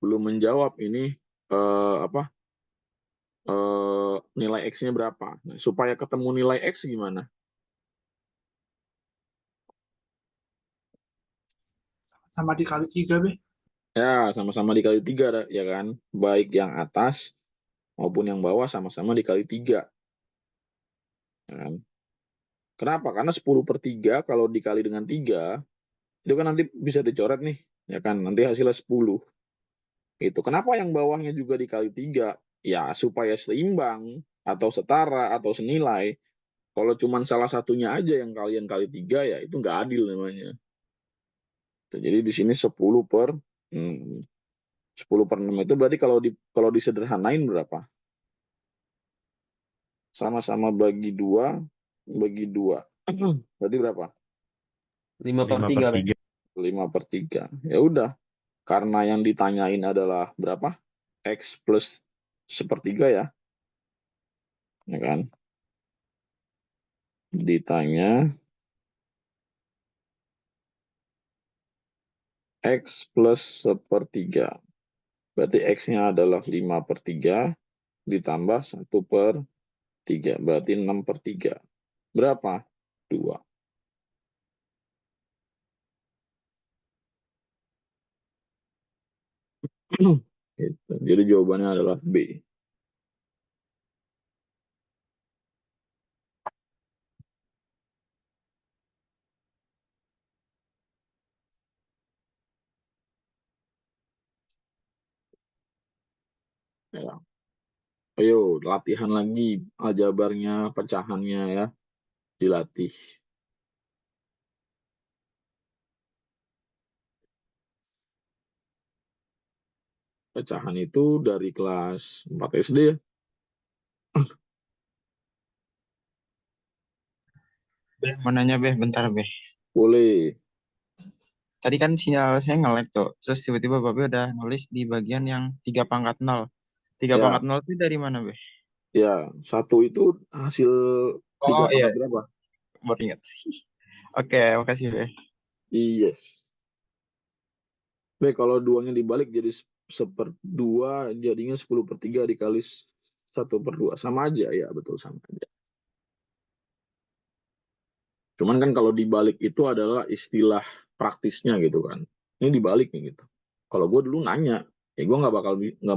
[SPEAKER 2] Belum menjawab ini apa nilai x-nya berapa. Nah, supaya ketemu nilai x gimana?
[SPEAKER 8] Sama dikali 3, Be.
[SPEAKER 2] Ya, sama-sama dikali 3, ya kan? Baik yang atas maupun yang bawah sama-sama dikali 3. Ya kan? Kenapa? Karena 10/3 kalau dikali dengan 3, itu kan nanti bisa dicoret nih. Ya kan? Nanti hasilnya 10. Itu. Kenapa yang bawahnya juga dikali 3? Ya, supaya seimbang atau setara atau senilai. Kalau cuma salah satunya aja yang kalian kali 3 ya itu nggak adil namanya. Jadi di sini 10/6 itu berarti kalau disederhanain berapa? Sama-sama bagi 2 bagi 2. Berarti berapa?
[SPEAKER 4] 5/3, Be.
[SPEAKER 2] 5/3. Ya udah, karena yang ditanyain adalah berapa? X plus 1/3 ya. Ya kan? Ditanya X plus 1/3. Berarti X-nya adalah 5/3 ditambah 1/3. Berarti 6/3. Berapa? 2. Gitu. Jadi jawabannya adalah B. Ya. Ayo, latihan lagi aljabarnya, pecahannya ya. Dilatih. Pecahan itu dari kelas 4 SD ya.
[SPEAKER 6] Be, mau nanya, Be, bentar, Be.
[SPEAKER 2] Boleh.
[SPEAKER 6] Tadi kan sinyal saya nge-lag tuh. Terus tiba-tiba Babe udah nulis di bagian yang 3/0. 3 pangkat
[SPEAKER 2] Ya,
[SPEAKER 6] 0 itu dari mana, Be?
[SPEAKER 2] ya. Satu itu hasil 3
[SPEAKER 6] Oh iya,
[SPEAKER 2] pangkat berapa?
[SPEAKER 6] baru ingat. Oke, makasih, Be.
[SPEAKER 2] Yes. Baik, kalau duanya dibalik jadi 1/2 jadinya 10/3 dikali 1/2 sama aja ya, betul sama aja. Cuman kan kalau dibalik itu adalah istilah praktisnya gitu kan. Ini dibalik nih gitu. Kalau gue dulu nanya, ya gue nggak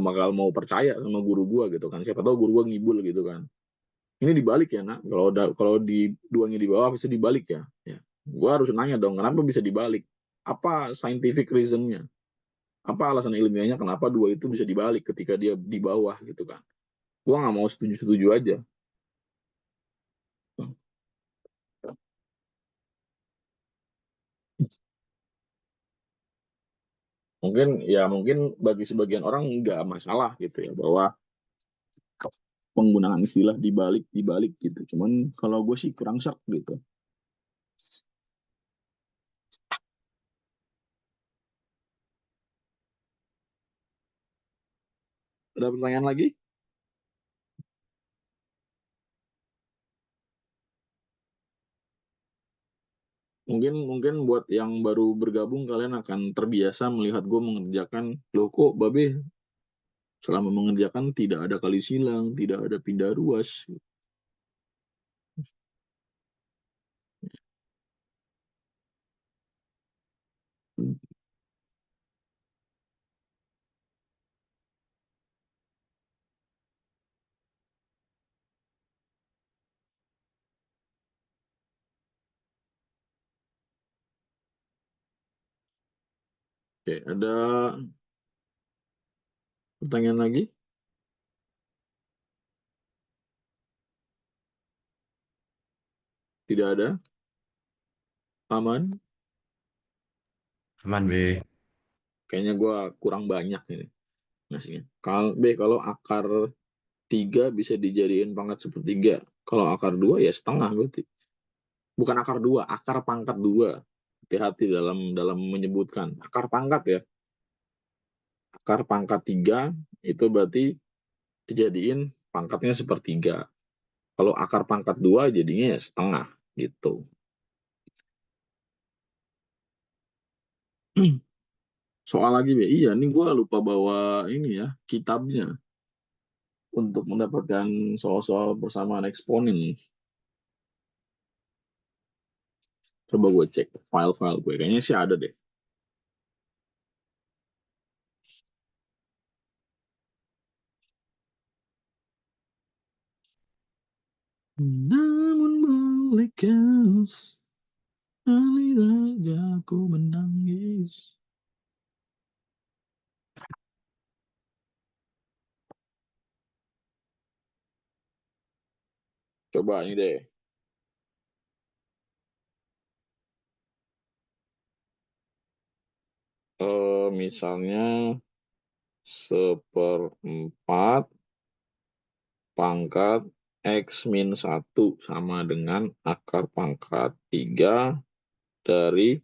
[SPEAKER 2] bakal mau percaya sama guru gue gitu kan. Siapa tahu guru gue ngibul gitu kan. Ini dibalik ya nak. Kalau di duanya di bawah bisa dibalik ya. Ya. Gue harus nanya dong, kenapa bisa dibalik? Apa scientific reasonnya? Apa alasan ilmiahnya kenapa dua itu bisa dibalik ketika dia di bawah gitu kan? Gue nggak mau setuju-setuju aja. Mungkin bagi sebagian orang nggak masalah gitu ya bahwa penggunaan istilah dibalik gitu. Cuman kalau gue sih kurang sak gitu. Ada pertanyaan lagi? Mungkin buat yang baru bergabung kalian akan terbiasa melihat gue mengerjakan, loh kok Babe selama mengerjakan tidak ada kali silang, tidak ada pindah ruas. Oke, ada pertanyaan lagi? Tidak ada? Aman?
[SPEAKER 9] Aman, B.
[SPEAKER 2] Kayaknya gue kurang banyak ini ngasihnya. Kalau akar 3 bisa dijadiin pangkat sepertiga. Kalau akar 2 ya setengah berarti. Bukan akar 2, akar pangkat 2. Hati-hati dalam menyebutkan. Akar pangkat ya. Akar pangkat 3 itu berarti dijadiin pangkatnya sepertiga. Kalau akar pangkat 2 jadinya ya setengah gitu. Soal lagi, Be. Iya, nih gue lupa bawa ini ya, kitabnya. Untuk mendapatkan soal-soal persamaan eksponen. Coba gue cek file-file gue. Kayaknya sih ada deh. Namun boleh sekali saja aku menangis. Coba ini deh. Misalnya 1/4 pangkat X min 1 sama dengan akar pangkat 3 dari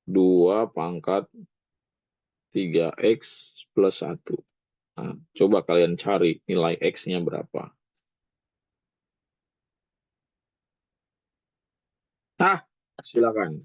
[SPEAKER 2] 2 pangkat 3X plus 1. Nah, coba kalian cari nilai X-nya berapa. Silakan.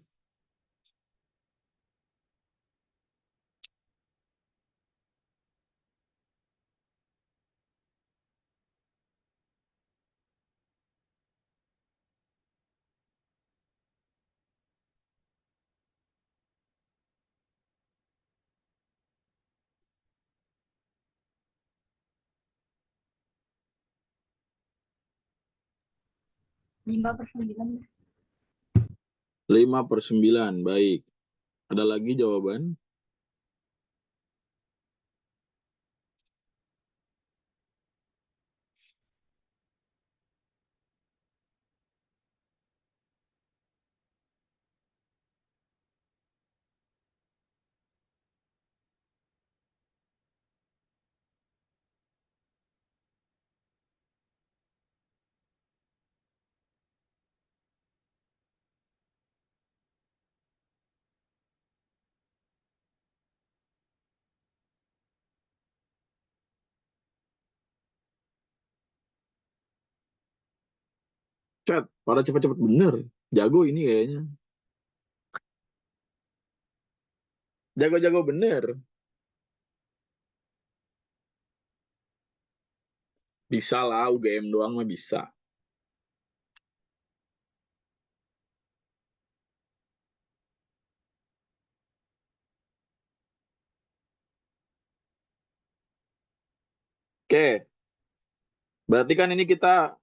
[SPEAKER 1] 5/9.
[SPEAKER 2] 5/9, baik. Ada lagi jawaban? Chat, pada cepat-cepat bener. Jago ini kayaknya. Jago-jago bener. Bisa lah, UGM doang mah bisa. Oke, berarti kan ini kita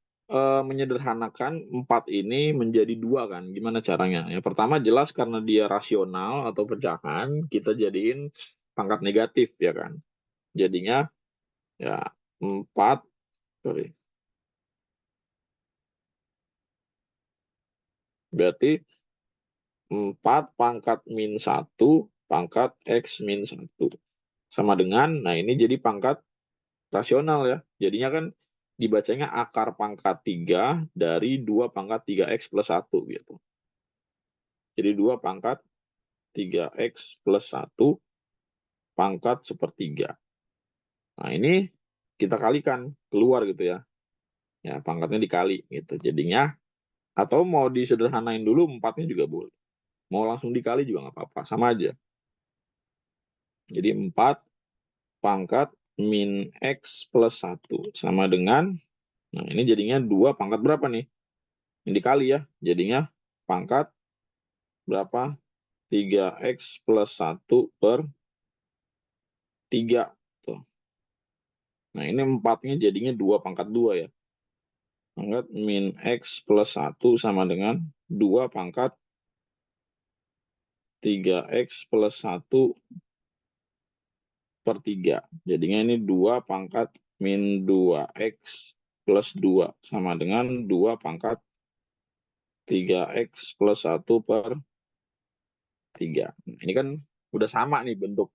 [SPEAKER 2] menyederhanakan 4 ini menjadi 2 kan? Gimana caranya? Yang pertama jelas karena dia rasional atau pecahan, kita jadiin pangkat negatif ya kan? Jadinya ya 4, sorry. Berarti 4 pangkat min 1 pangkat X min 1. Sama dengan, nah ini jadi pangkat rasional ya. Jadinya kan dibacanya akar pangkat 3 dari 2 pangkat 3X plus 1 gitu. Jadi 2 pangkat 3X plus 1 pangkat sepertiga. Nah ini kita kalikan, keluar gitu ya. Ya pangkatnya dikali gitu. Jadinya, atau mau disederhanain dulu 4-nya juga boleh. Mau langsung dikali juga nggak apa-apa, sama aja. Jadi 4 pangkat min X plus 1 sama dengan, nah ini jadinya 2 pangkat berapa nih? Ini dikali ya, jadinya pangkat berapa? 3X plus 1 per 3. Tuh. Nah ini 4-nya jadinya 2 pangkat 2 ya. Pangkat min X plus 1 sama dengan 2 pangkat 3X plus 1 per 3. Jadinya ini 2 pangkat min 2X plus 2 sama dengan 2 pangkat 3X plus 1 per 3. Nah, ini kan udah sama nih bentuk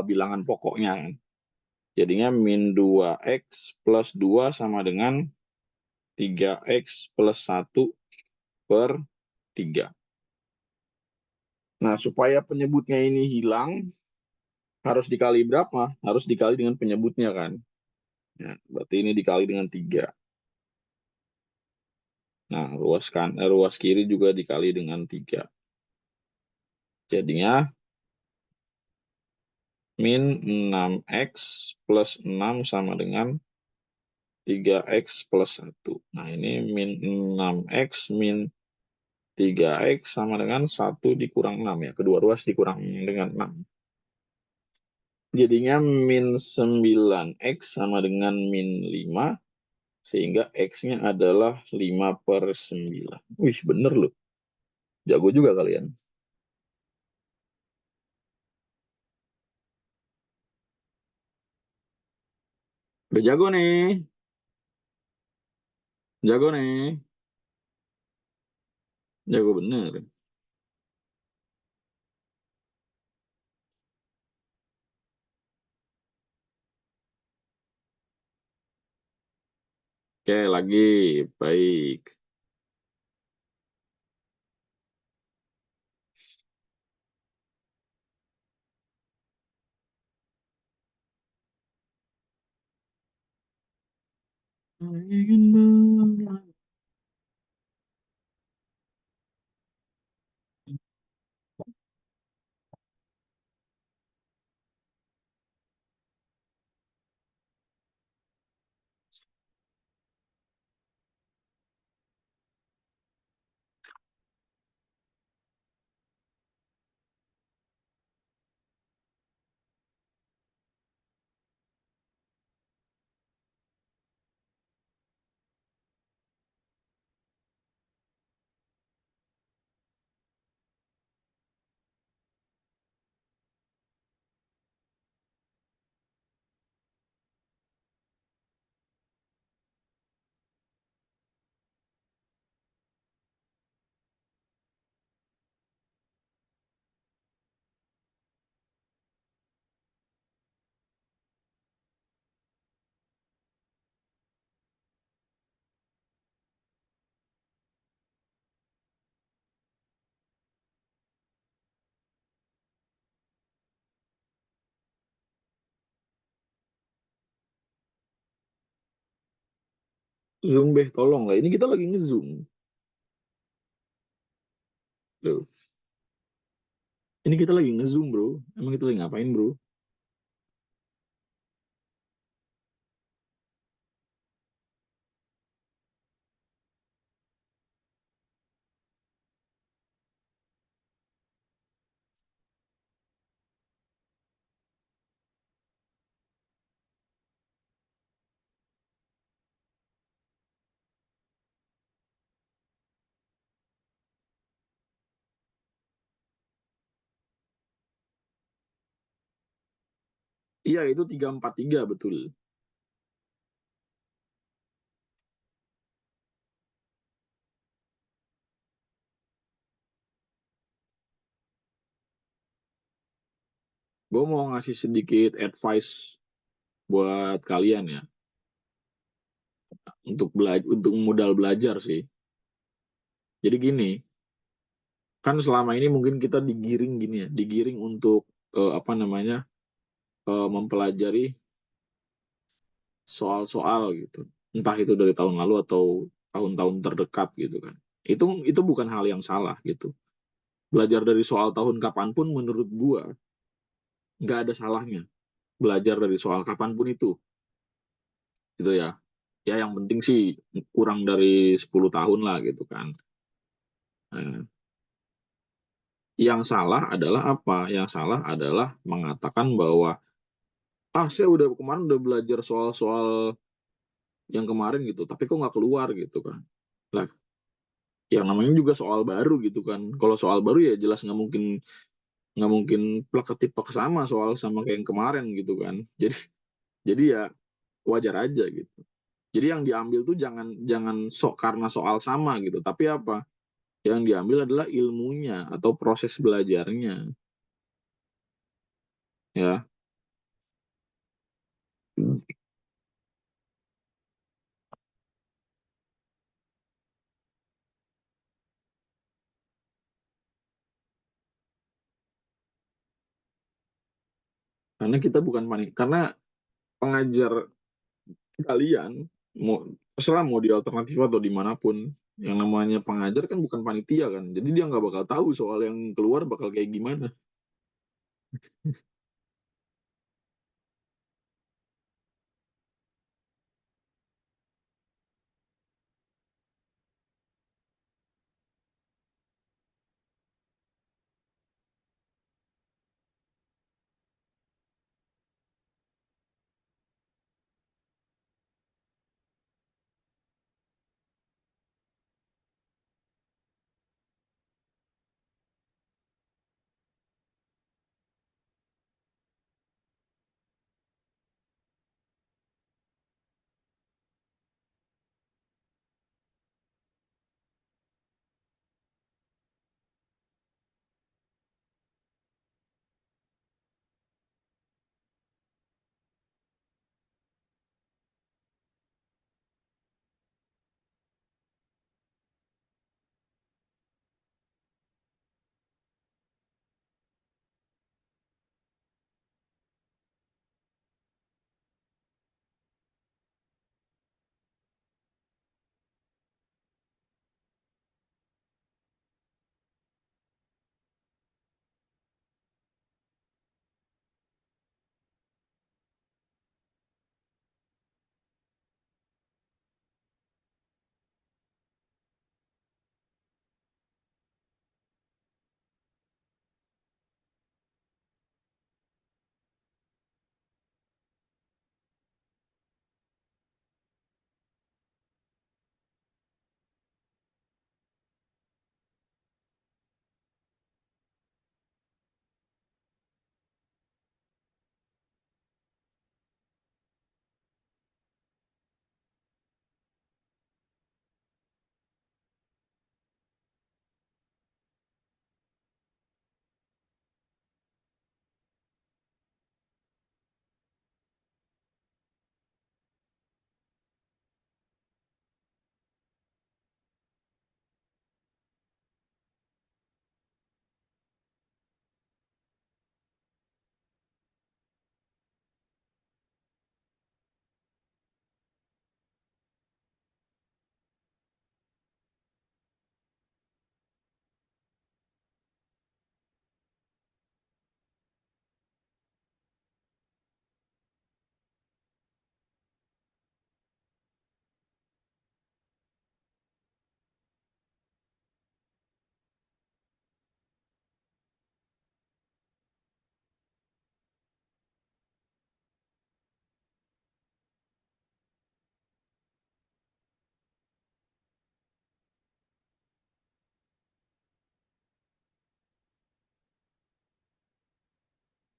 [SPEAKER 2] bilangan pokoknya kan. Jadinya min 2X plus 2 sama dengan 3X plus 1 per 3. Nah, supaya penyebutnya ini hilang, harus dikali berapa? Harus dikali dengan penyebutnya kan. Ya, berarti ini dikali dengan 3. Nah, ruas kiri juga dikali dengan 3. Jadinya min 6X plus 6 sama dengan 3X plus 1. Nah, ini min 6X min 3X sama dengan 1 dikurang 6 ya. Kedua ruas dikurang dengan 6. Jadinya min 9X sama dengan min 5. Sehingga X-nya adalah 5/9. Wih, bener loh. Jago juga kalian. Udah jago nih. Jago nih. Jago bener. Oke, lagi. Baik. Zoom beh, tolong lah. Ini kita lagi nge-zoom. Loh. Ini kita lagi nge-zoom, bro. Emang kita lagi ngapain, bro? Iya, itu 343 betul. Gue mau ngasih sedikit advice buat kalian ya, untuk modal belajar sih. Jadi gini, kan selama ini mungkin kita digiring gini ya, digiring untuk apa namanya, mempelajari soal-soal gitu. Entah itu dari tahun lalu atau tahun-tahun terdekat gitu kan. Itu bukan hal yang salah gitu. Belajar dari soal tahun kapanpun menurut gua nggak ada salahnya. Belajar dari soal kapanpun itu, gitu ya. Ya yang penting sih kurang dari 10 tahun lah gitu kan. Nah, yang salah adalah apa? Yang salah adalah mengatakan bahwa saya udah kemarin udah belajar soal-soal yang kemarin gitu, tapi kok nggak keluar gitu kan. Lah, yang namanya juga soal baru gitu kan. Kalau soal baru ya jelas nggak mungkin plek ketipek sama soal sama kayak yang kemarin gitu kan. Jadi ya wajar aja gitu. Jadi yang diambil tuh jangan jangan karena soal sama gitu, tapi apa? Yang diambil adalah ilmunya atau proses belajarnya, ya. Karena kita bukan panik, karena pengajar kalian mau terserah mau di alternatif atau dimanapun, yang namanya pengajar kan bukan panitia kan, jadi dia nggak bakal tahu soal yang keluar bakal kayak gimana.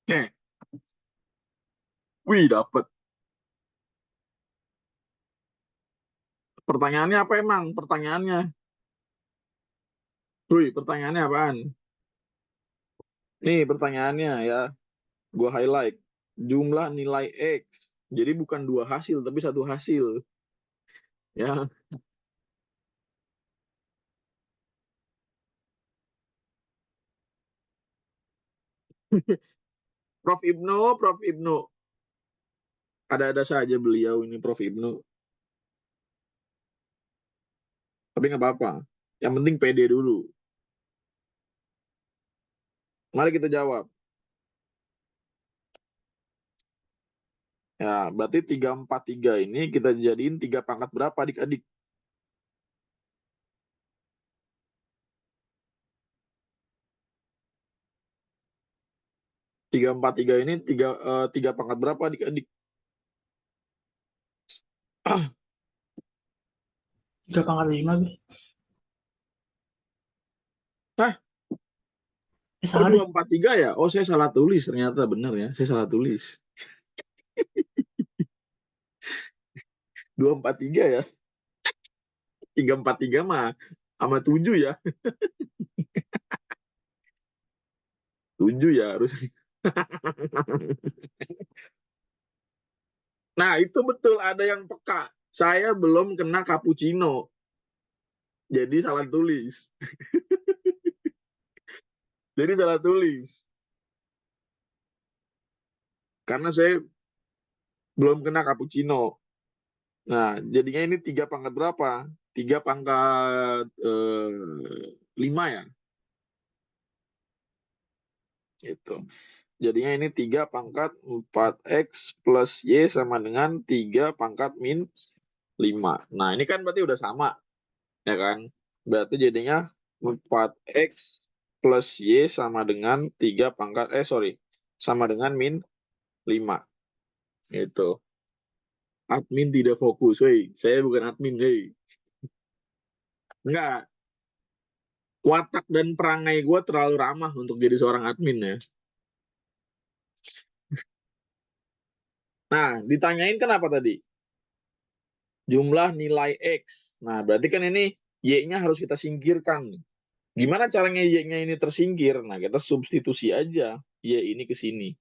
[SPEAKER 2] Oke, Wih, dapet. Pertanyaannya apa emang? Pertanyaannya. Wih, pertanyaannya apaan? Nih pertanyaannya ya. Gua highlight. Jumlah nilai X. Jadi bukan dua hasil, tapi satu hasil. Ya. Prof. Ibnu. Ada-ada saja beliau ini Prof. Ibnu. Tapi nggak apa-apa. Yang penting pede dulu. Mari kita jawab. Ya, berarti 343 ini kita jadiin 3 pangkat berapa adik-adik? Tiga empat tiga ini tiga pangkat berapa adik-adik?
[SPEAKER 8] 3/5 Be.
[SPEAKER 2] Hah? Oh,
[SPEAKER 8] Salah deh.
[SPEAKER 2] 243 ya? Oh, saya salah tulis ternyata. Benar ya, saya salah tulis. 243 ya? 343 mah sama 7 ya? 7 ya harus. Nah, itu betul ada yang peka. Saya belum kena cappuccino. Jadi salah tulis. Jadi salah tulis. Karena saya belum kena cappuccino. Nah, jadinya ini 3 pangkat berapa? 3 pangkat 5 ya? Gitu. Jadinya ini 3 pangkat 4X plus Y sama dengan 3 pangkat min 5. Nah, ini kan berarti udah sama. Ya kan? Berarti jadinya 4X plus Y sama dengan 3 pangkat, sama dengan min 5. Gitu. Admin tidak fokus, hei. Saya bukan admin, hei. Enggak. Watak dan perangai gue terlalu ramah untuk jadi seorang admin ya. Nah, ditanyain kenapa tadi? Jumlah nilai X. Nah, berarti kan ini Y-nya harus kita singkirkan. Gimana caranya Y-nya ini tersingkir? Nah, kita substitusi aja Y ini ke sini.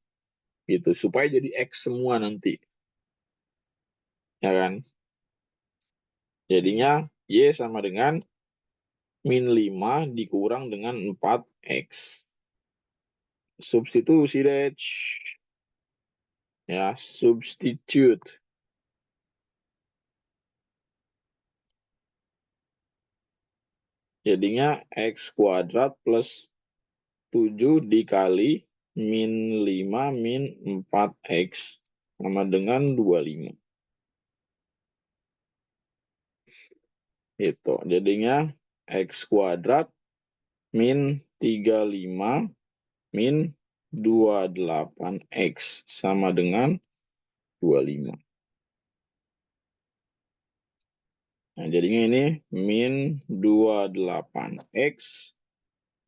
[SPEAKER 2] Gitu, supaya jadi X semua nanti. Ya kan? Jadinya Y sama dengan min 5 dikurang dengan 4X. Substitusi deh. Ya, substitute. Jadinya X kuadrat plus 7 dikali min 5 min 4X sama dengan 25. Itu. Jadinya X kuadrat min 35 min 28X sama dengan 25. Nah, jadinya ini min 28X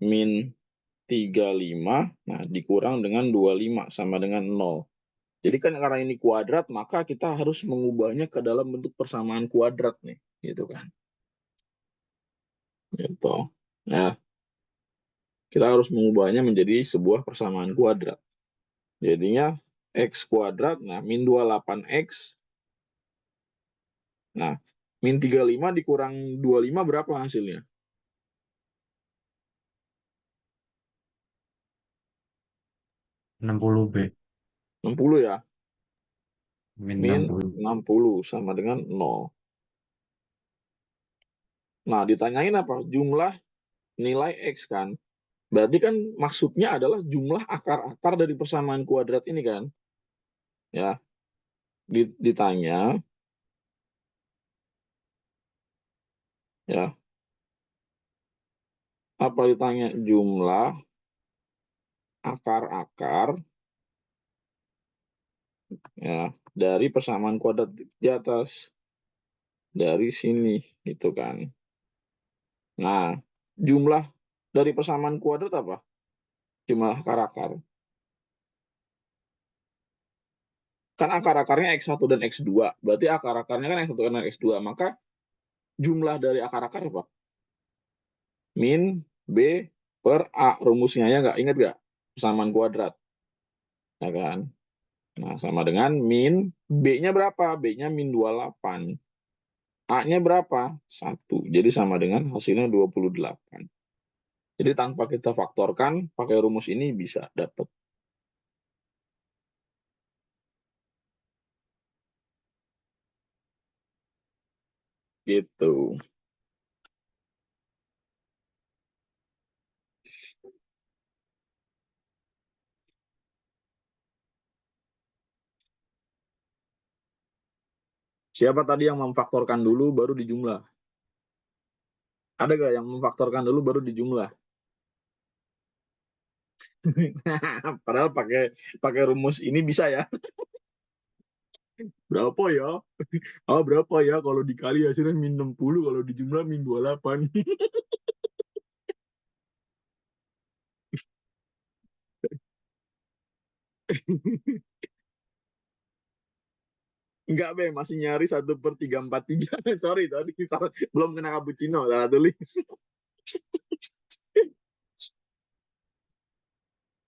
[SPEAKER 2] min 35, nah dikurang dengan 25 sama dengan 0. Jadi kan karena ini kuadrat, maka kita harus mengubahnya ke dalam bentuk persamaan kuadrat nih, gitu kan. Gitu. Nah, kita harus mengubahnya menjadi sebuah persamaan kuadrat. Jadinya X kuadrat, nah min 28X. Nah, min 35 dikurang 25 berapa hasilnya?
[SPEAKER 6] 60 B.
[SPEAKER 2] 60 ya?
[SPEAKER 6] Min
[SPEAKER 2] Min
[SPEAKER 6] 60.
[SPEAKER 2] 60 sama dengan 0. Nah, ditanyain apa? Jumlah nilai X kan? Berarti kan maksudnya adalah jumlah akar-akar dari persamaan kuadrat ini kan? Ya, ditanya, ya, apa ditanya? Jumlah akar-akar ya dari persamaan kuadrat di atas, dari sini, gitu kan? Nah, jumlah dari persamaan kuadrat apa? Jumlah akar-akar. Kan akar-akarnya X1 dan X2. Berarti akar-akarnya kan X1 dan X2. Maka jumlah dari akar-akar apa? Min B per A. Rumusnya ya nggak? Ingat nggak? Persamaan kuadrat. Ya kan? Nah, sama dengan min B-nya berapa? B-nya min 28. A-nya berapa? 1. Jadi sama dengan hasilnya 28. Jadi tanpa kita faktorkan, pakai rumus ini bisa dapat. Gitu. Siapa tadi yang memfaktorkan dulu baru dijumlah? Ada gak yang memfaktorkan dulu baru dijumlah? Padahal pakai rumus ini bisa ya. Berapa ya? Berapa ya kalau dikali hasilnya min 60, kalau dijumlah min 28. Enggak, Be, masih nyari 1/343. Sorry, tadi belum kena cappuccino, salah tulis.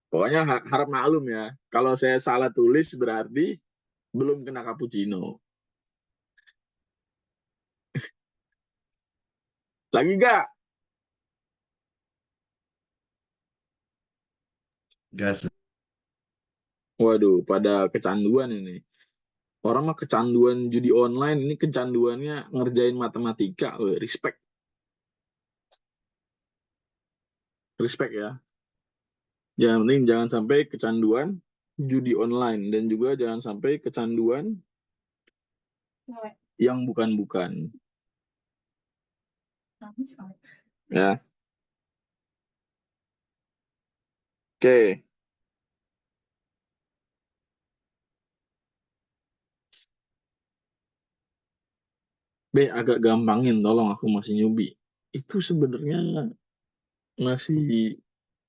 [SPEAKER 2] Pokoknya harap maklum ya. Kalau saya salah tulis berarti belum kena cappuccino. Lagi gak?
[SPEAKER 9] Gas.
[SPEAKER 2] Waduh, pada kecanduan ini. Orang mah kecanduan judi online, ini kecanduannya ngerjain matematika. Respect. Respect ya. Yang penting jangan sampai kecanduan judi online. Dan juga jangan sampai kecanduan yang bukan-bukan. Ya. Oke. B, agak gampangin, tolong, aku masih nyubi. Itu sebenarnya masih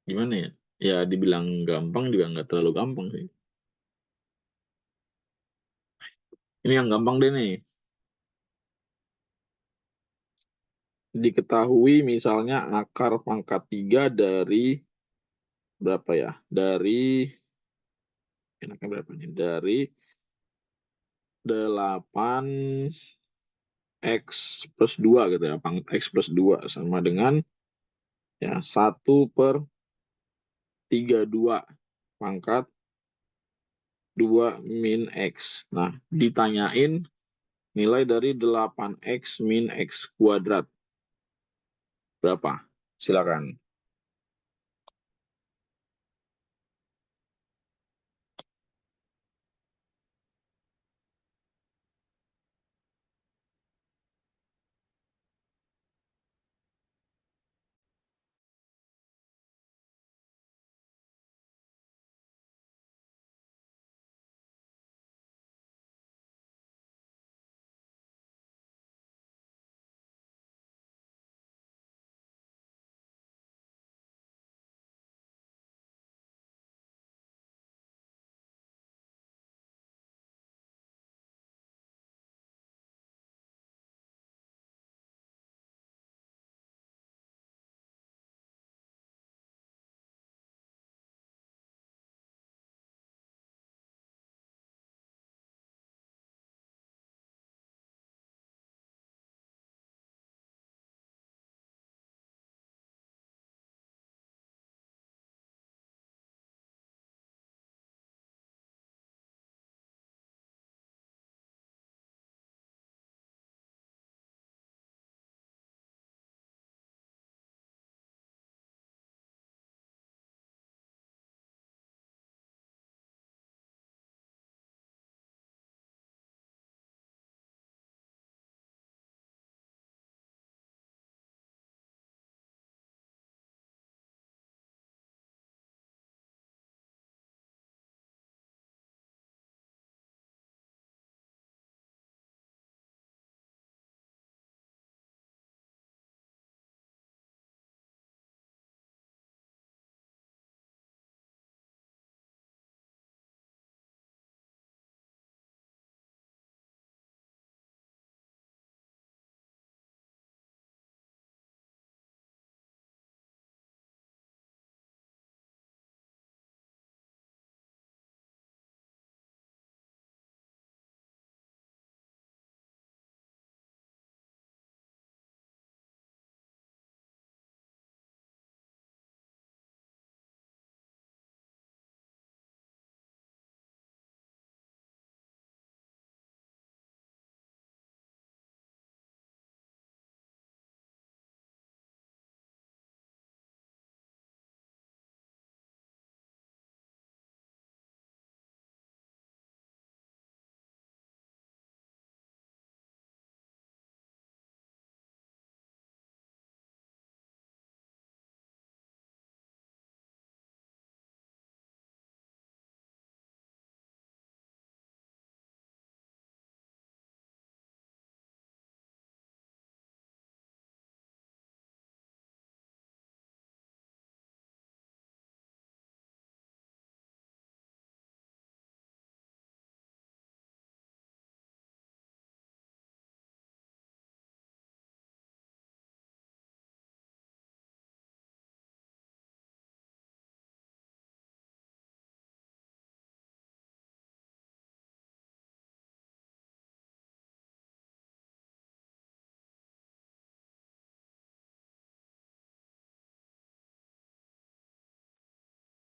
[SPEAKER 2] gimana ya? Ya dibilang gampang juga nggak terlalu gampang sih. Ini yang gampang deh nih. Diketahui misalnya akar pangkat 3 dari berapa ya? Dari enaknya berapa nih? Dari 8x+2 gitu ya. Pangkat x+2 sama dengan ya 1/32 pangkat 2 min x. Nah, ditanyain nilai dari 8x min x kuadrat. Berapa? Silakan.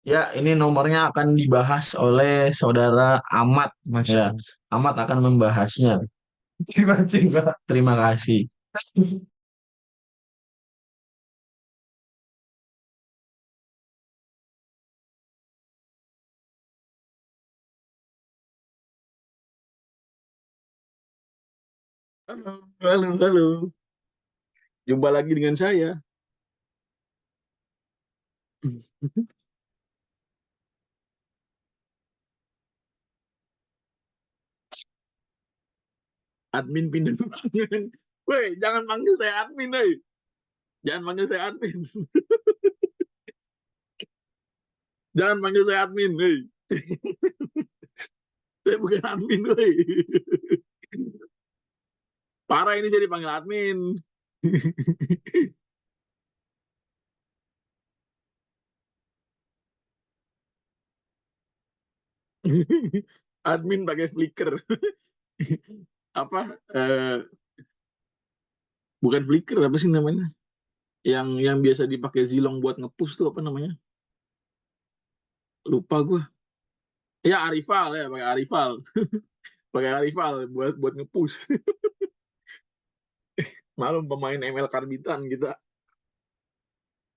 [SPEAKER 2] Ya, ini nomornya akan dibahas oleh saudara Ahmad.
[SPEAKER 4] Masya
[SPEAKER 2] Ya,
[SPEAKER 4] Allah.
[SPEAKER 2] Ahmad akan membahasnya. Tiba-tiba. Terima kasih. Halo, halo, halo. Jumpa lagi dengan saya. Admin pindah ruangan. Woi, jangan panggil saya admin, woi. Jangan panggil saya admin. Jangan panggil saya admin, woi. Saya bukan admin, woi. Parah ini saya dipanggil admin. Admin pakai flicker. Apa? Bukan flicker, apa sih namanya? Yang biasa dipakai Zilong buat ngepush tuh apa namanya? Lupa gue. Ya Arifal ya, pakai Arifal. Pakai Arifal buat ngepush. Malum pemain ML Karbitan kita.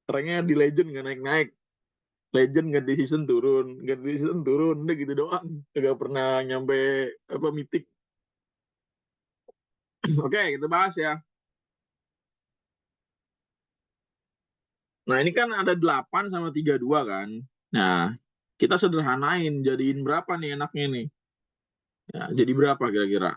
[SPEAKER 2] Ranknya di Legend nggak naik-naik. Legend nggak di season turun, nggak di season turun, udah gitu doang. Nggak pernah nyampe apa mitik. Oke, kita bahas ya. Nah, ini kan ada 8 sama 32 kan. Nah, kita sederhanain, jadiin berapa nih enaknya nih? Ya, jadi berapa kira-kira?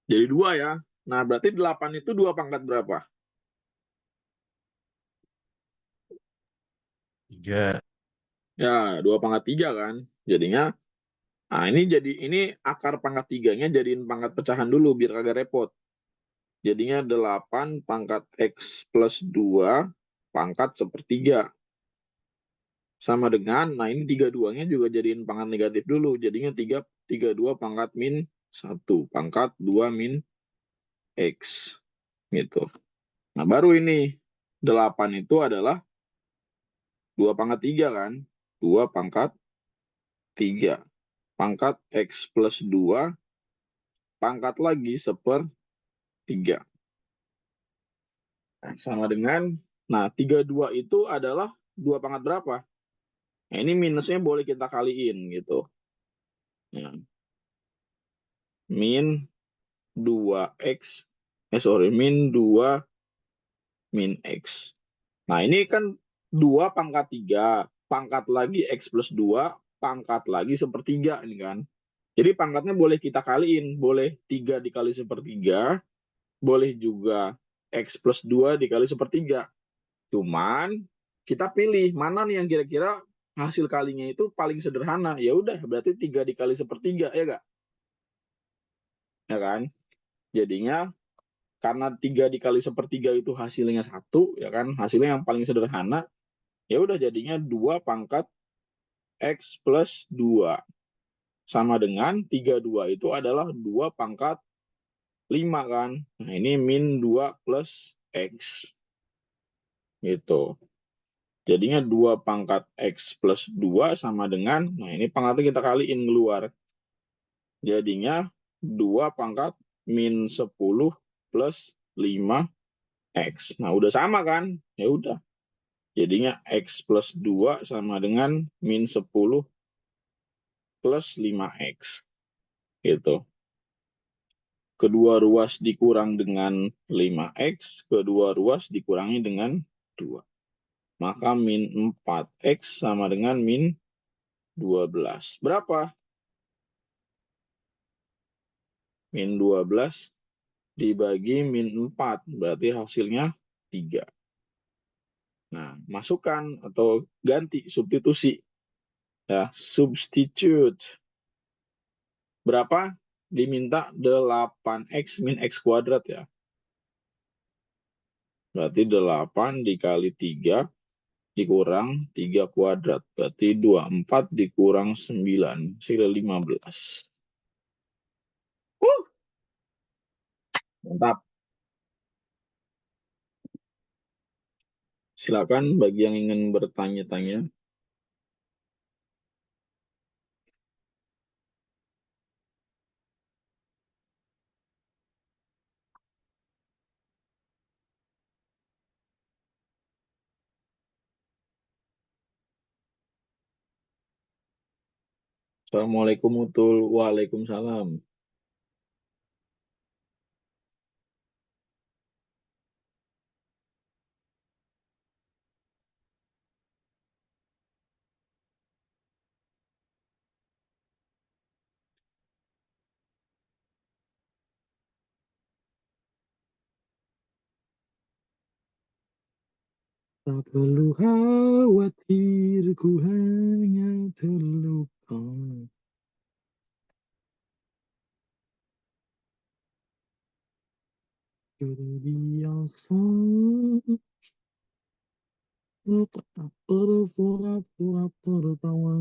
[SPEAKER 2] Jadi 2 ya. Nah, berarti 8 itu 2 pangkat berapa?
[SPEAKER 4] 3.
[SPEAKER 2] Ya, 2 pangkat 3 kan. Jadinya, nah ini akar pangkat 3-nya jadiin pangkat pecahan dulu biar kagak repot. Jadinya 8 pangkat X plus 2 pangkat sepertiga. Sama dengan, nah ini 32-nya juga jadiin pangkat negatif dulu. Jadinya 32 pangkat min 1. Pangkat 2 min X. Gitu. Nah baru ini, 8 itu adalah 2 pangkat 3 kan. 2 pangkat 3. Pangkat X plus 2 pangkat lagi sepertiga. Nah, sama dengan, nah 32 itu adalah 2 pangkat berapa? Nah, ini minusnya boleh kita kaliin gitu. Nah, min 2x, min 2 min x. Nah, ini kan 2 pangkat 3, pangkat lagi x plus 2, pangkat lagi sepertiga ini kan. Jadi pangkatnya boleh kita kaliin, boleh 3 dikali sepertiga, boleh juga x plus 2 dikali sepertiga. Cuman kita pilih mana nih yang kira-kira hasil kalinya itu paling sederhana. Ya udah, berarti 3 dikali sepertiga, ya enggak? Ya kan? Jadinya karena 3 dikali sepertiga itu hasilnya 1, ya kan? Hasilnya yang paling sederhana, ya udah jadinya 2 pangkat X plus 2. Sama dengan 32 itu adalah 2 pangkat 5 kan? Nah ini min 2 plus X. Gitu. Jadinya 2 pangkat X plus 2 sama dengan, nah ini pangkatnya kita kaliin keluar. Jadinya 2 pangkat min 10 plus 5X. Nah udah sama kan? Ya udah. Jadinya X plus 2 sama dengan min 10 plus 5X. Gitu. Kedua ruas dikurang dengan 5X, kedua ruas dikurangi dengan 2. Maka min 4X sama dengan min 12. Berapa? Min 12 dibagi min 4. Berarti hasilnya 3. Nah, masukkan atau ganti, substitusi. Ya, substitute. Berapa? Diminta 8x min x kuadrat ya. Berarti 8 dikali 3 dikurang 3 kuadrat. Berarti 24 dikurang 9. Hasilnya 15. Mantap. Silakan bagi yang ingin bertanya-tanya. Assalamualaikum Utul. Waalaikumsalam. Tak perlu khawatir, ku hanya terluka. Terbiasa tak berpura-pura tertawa.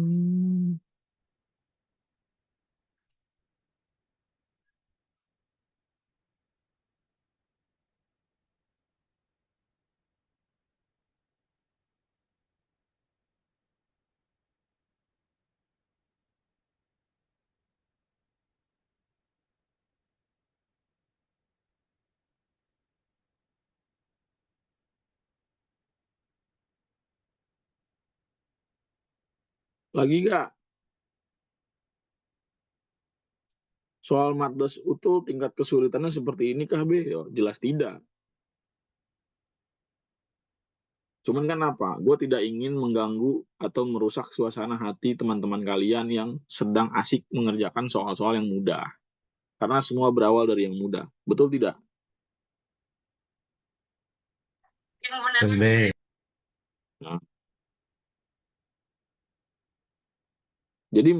[SPEAKER 2] Lagi gak? Soal Maddas Utul tingkat kesulitannya seperti ini kah, Be? Yo, jelas tidak. Cuman kan apa? Gue tidak ingin mengganggu atau merusak suasana hati teman-teman kalian yang sedang asik mengerjakan soal-soal yang mudah. Karena semua berawal dari yang mudah. Betul tidak? Nah, jadi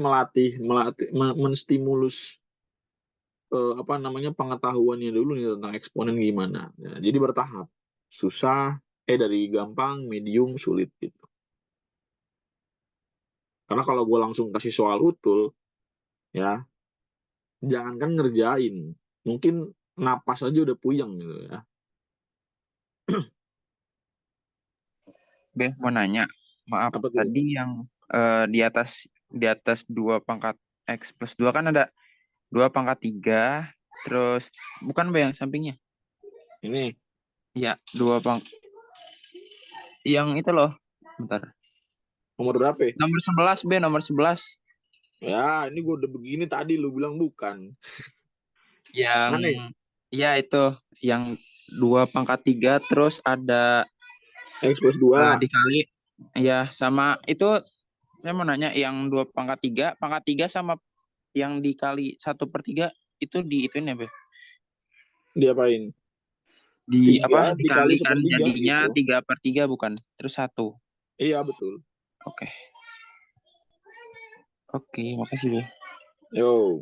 [SPEAKER 2] menstimulus pengetahuannya dulu nih tentang eksponen gimana. Nah, jadi bertahap. Susah, dari gampang, medium, sulit gitu. Karena kalau gue langsung kasih soal utul, ya, jangankan ngerjain, mungkin napas aja udah puyeng gitu ya.
[SPEAKER 6] Be, mau nanya. Maaf,
[SPEAKER 2] Apa tuh?
[SPEAKER 6] tadi yang di atas 2 pangkat X plus 2 kan ada 2 pangkat 3, terus bukan Be yang sampingnya.
[SPEAKER 2] Ini,
[SPEAKER 6] Iya, 2 yang itu loh. Bentar.
[SPEAKER 2] nomor berapa ya?
[SPEAKER 6] Nomor 11, Be, nomor 11.
[SPEAKER 2] Ya, ini gue udah begini tadi, lu bilang bukan.
[SPEAKER 6] Yang
[SPEAKER 2] Mana ya?
[SPEAKER 6] iya itu, yang 2 pangkat 3 terus ada
[SPEAKER 2] X plus 2.
[SPEAKER 6] dikali. Iya, sama itu saya mau nanya yang 2 pangkat 3 sama yang dikali 1/3 itu diituin ya, Be?
[SPEAKER 2] Diapain?
[SPEAKER 6] Di
[SPEAKER 2] 3
[SPEAKER 6] apa?
[SPEAKER 2] dikali
[SPEAKER 6] Dikalikan
[SPEAKER 2] 1/3
[SPEAKER 6] jadinya
[SPEAKER 2] gitu.
[SPEAKER 6] 3/3 bukan? Terus 1.
[SPEAKER 2] Iya, betul.
[SPEAKER 6] Oke. Oke, makasih, Be.
[SPEAKER 2] Yo.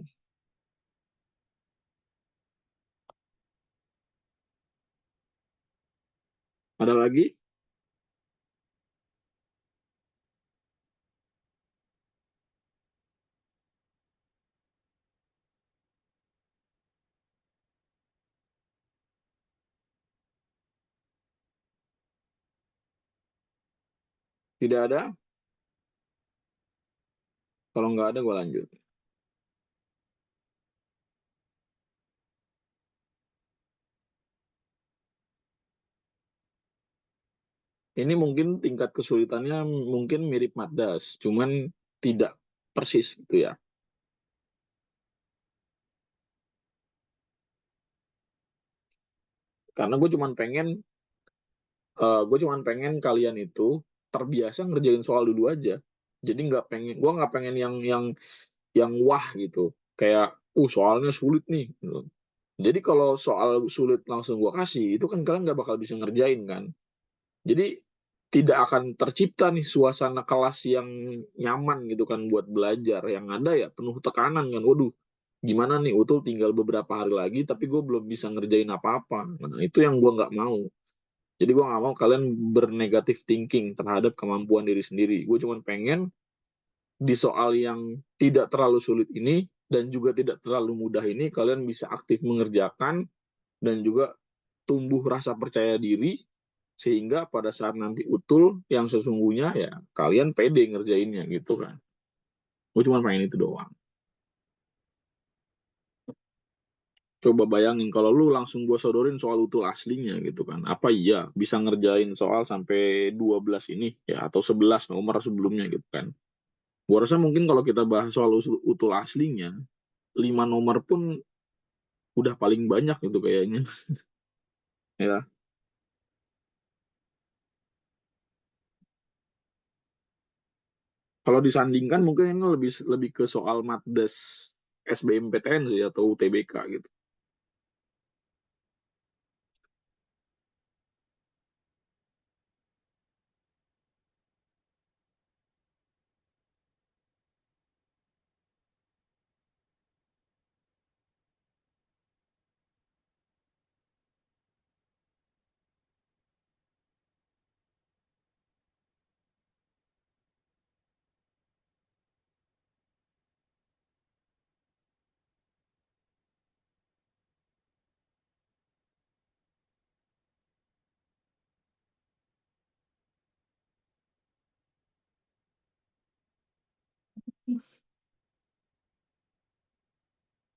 [SPEAKER 2] Ada lagi? Tidak ada? Kalau nggak ada, gue lanjut. Ini mungkin tingkat kesulitannya mungkin mirip Maddas, cuman tidak persis gitu ya. Karena gue cuman pengen kalian itu terbiasa ngerjain soal dulu aja. Jadi gue nggak pengen yang wah gitu. Kayak, soalnya sulit nih. Gitu. Jadi kalau soal sulit langsung gue kasih, itu kan kalian nggak bakal bisa ngerjain kan. Jadi tidak akan tercipta nih suasana kelas yang nyaman gitu kan buat belajar. Yang ada ya penuh tekanan kan. Waduh, gimana nih Utul tinggal beberapa hari lagi tapi gue belum bisa ngerjain apa-apa. Nah, itu yang gue nggak mau. Jadi gue nggak mau kalian bernegatif thinking terhadap kemampuan diri sendiri. Gue cuma pengen di soal yang tidak terlalu sulit ini dan juga tidak terlalu mudah ini kalian bisa aktif mengerjakan dan juga tumbuh rasa percaya diri Sehingga pada saat nanti utul yang sesungguhnya ya kalian pede ngerjainnya gitu kan. Gue cuma pengen itu doang. Coba bayangin kalau lu langsung gue sodorin soal utul aslinya gitu kan. Apa iya bisa ngerjain soal sampai 12 ini ya atau 11 nomor sebelumnya gitu kan. Gue rasa mungkin kalau kita bahas soal utul aslinya 5 nomor pun udah paling banyak gitu kayaknya. Ya. Kalau disandingkan mungkin ini lebih ke soal matdes SBMPTN sih atau UTBK gitu.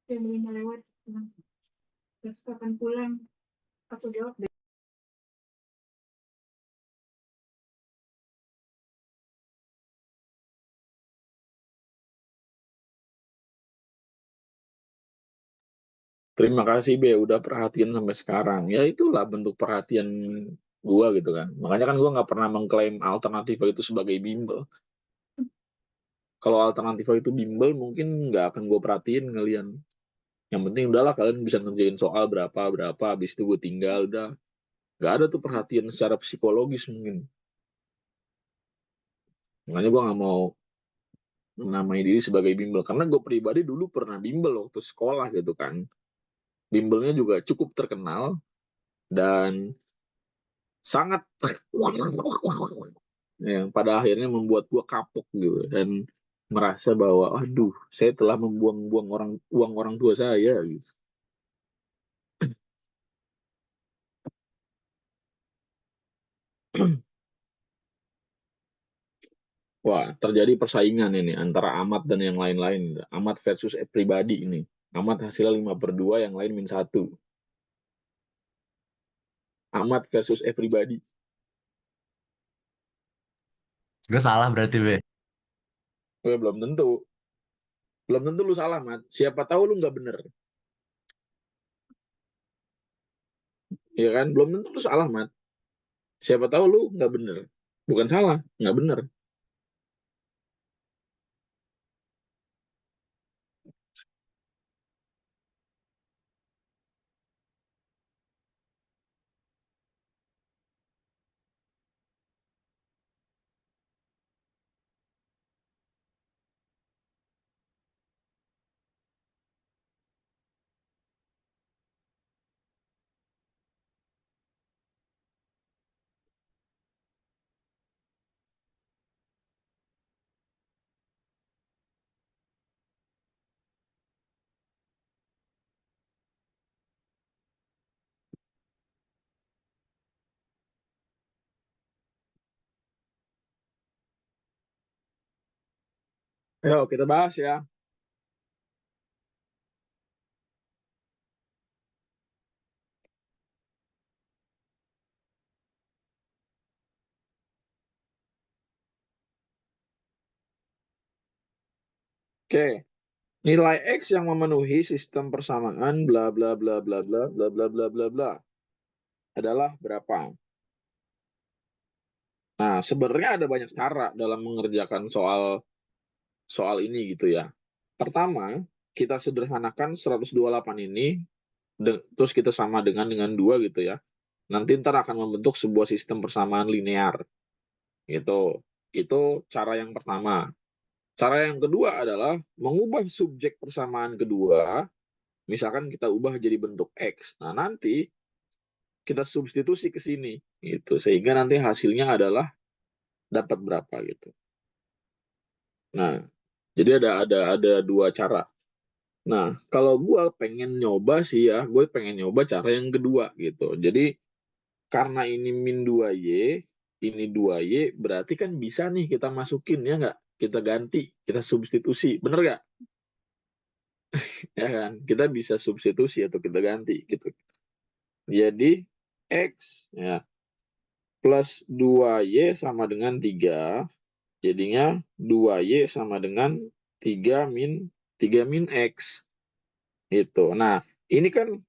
[SPEAKER 1] Yang lewat. Terus kapan pulang? Aku jawab deh.
[SPEAKER 2] Terima kasih Be udah perhatian sampai sekarang. Ya itulah bentuk perhatian gua gitu kan. Makanya kan gua nggak pernah mengklaim alternatif itu sebagai bimbel. Kalau alternatif itu bimbel mungkin nggak akan gue perhatiin kalian. Yang penting udahlah kalian bisa ngerjain soal berapa habis itu gue tinggal udah. Nggak ada tuh perhatian secara psikologis mungkin. Makanya gue nggak mau menamai diri sebagai bimbel karena gue pribadi dulu pernah bimbel waktu sekolah gitu kan. Bimbelnya juga cukup terkenal dan sangat yang pada akhirnya membuat gue kapok gitu dan merasa bahwa aduh saya telah membuang-buang uang orang tua saya gitu. Wah, terjadi persaingan ini antara Amat dan yang lain-lain. Amat versus pribadi ini. Amat hasilnya 5/2, yang lain -1. Amat versus pribadi.
[SPEAKER 9] Gue salah berarti, Be.
[SPEAKER 2] Gue belum tentu. Belum tentu lu salah, Mat. Siapa tahu lu nggak bener. Ya kan? Belum tentu lu salah, Mat. Siapa tahu lu nggak bener. Bukan salah, nggak bener. Ayo, kita bahas ya. Oke. Nilai X yang memenuhi sistem persamaan bla bla bla bla bla bla bla bla bla bla adalah berapa? Nah, sebenarnya ada banyak cara dalam mengerjakan soal ini gitu ya. Pertama, kita sederhanakan 128 ini, terus kita sama dengan 2 gitu ya. Nanti ntar akan membentuk sebuah sistem persamaan linear. Gitu. Itu cara yang pertama. Cara yang kedua adalah mengubah subjek persamaan kedua, misalkan kita ubah jadi bentuk X. Nah, nanti kita substitusi ke sini. Gitu. Sehingga nanti hasilnya adalah dapat berapa gitu. Nah, jadi ada 2 cara. Nah, kalau gue pengen nyoba sih ya, gue pengen nyoba cara yang kedua gitu. Jadi karena ini min 2Y, ini 2Y, berarti kan bisa nih kita masukin, ya nggak? Kita ganti, kita substitusi, bener nggak? Ya kan? Kita bisa substitusi atau kita ganti, gitu. Jadi, X, ya, plus 2Y sama dengan 3, jadinya 2Y sama dengan 3 min X. Gitu. Nah, ini kan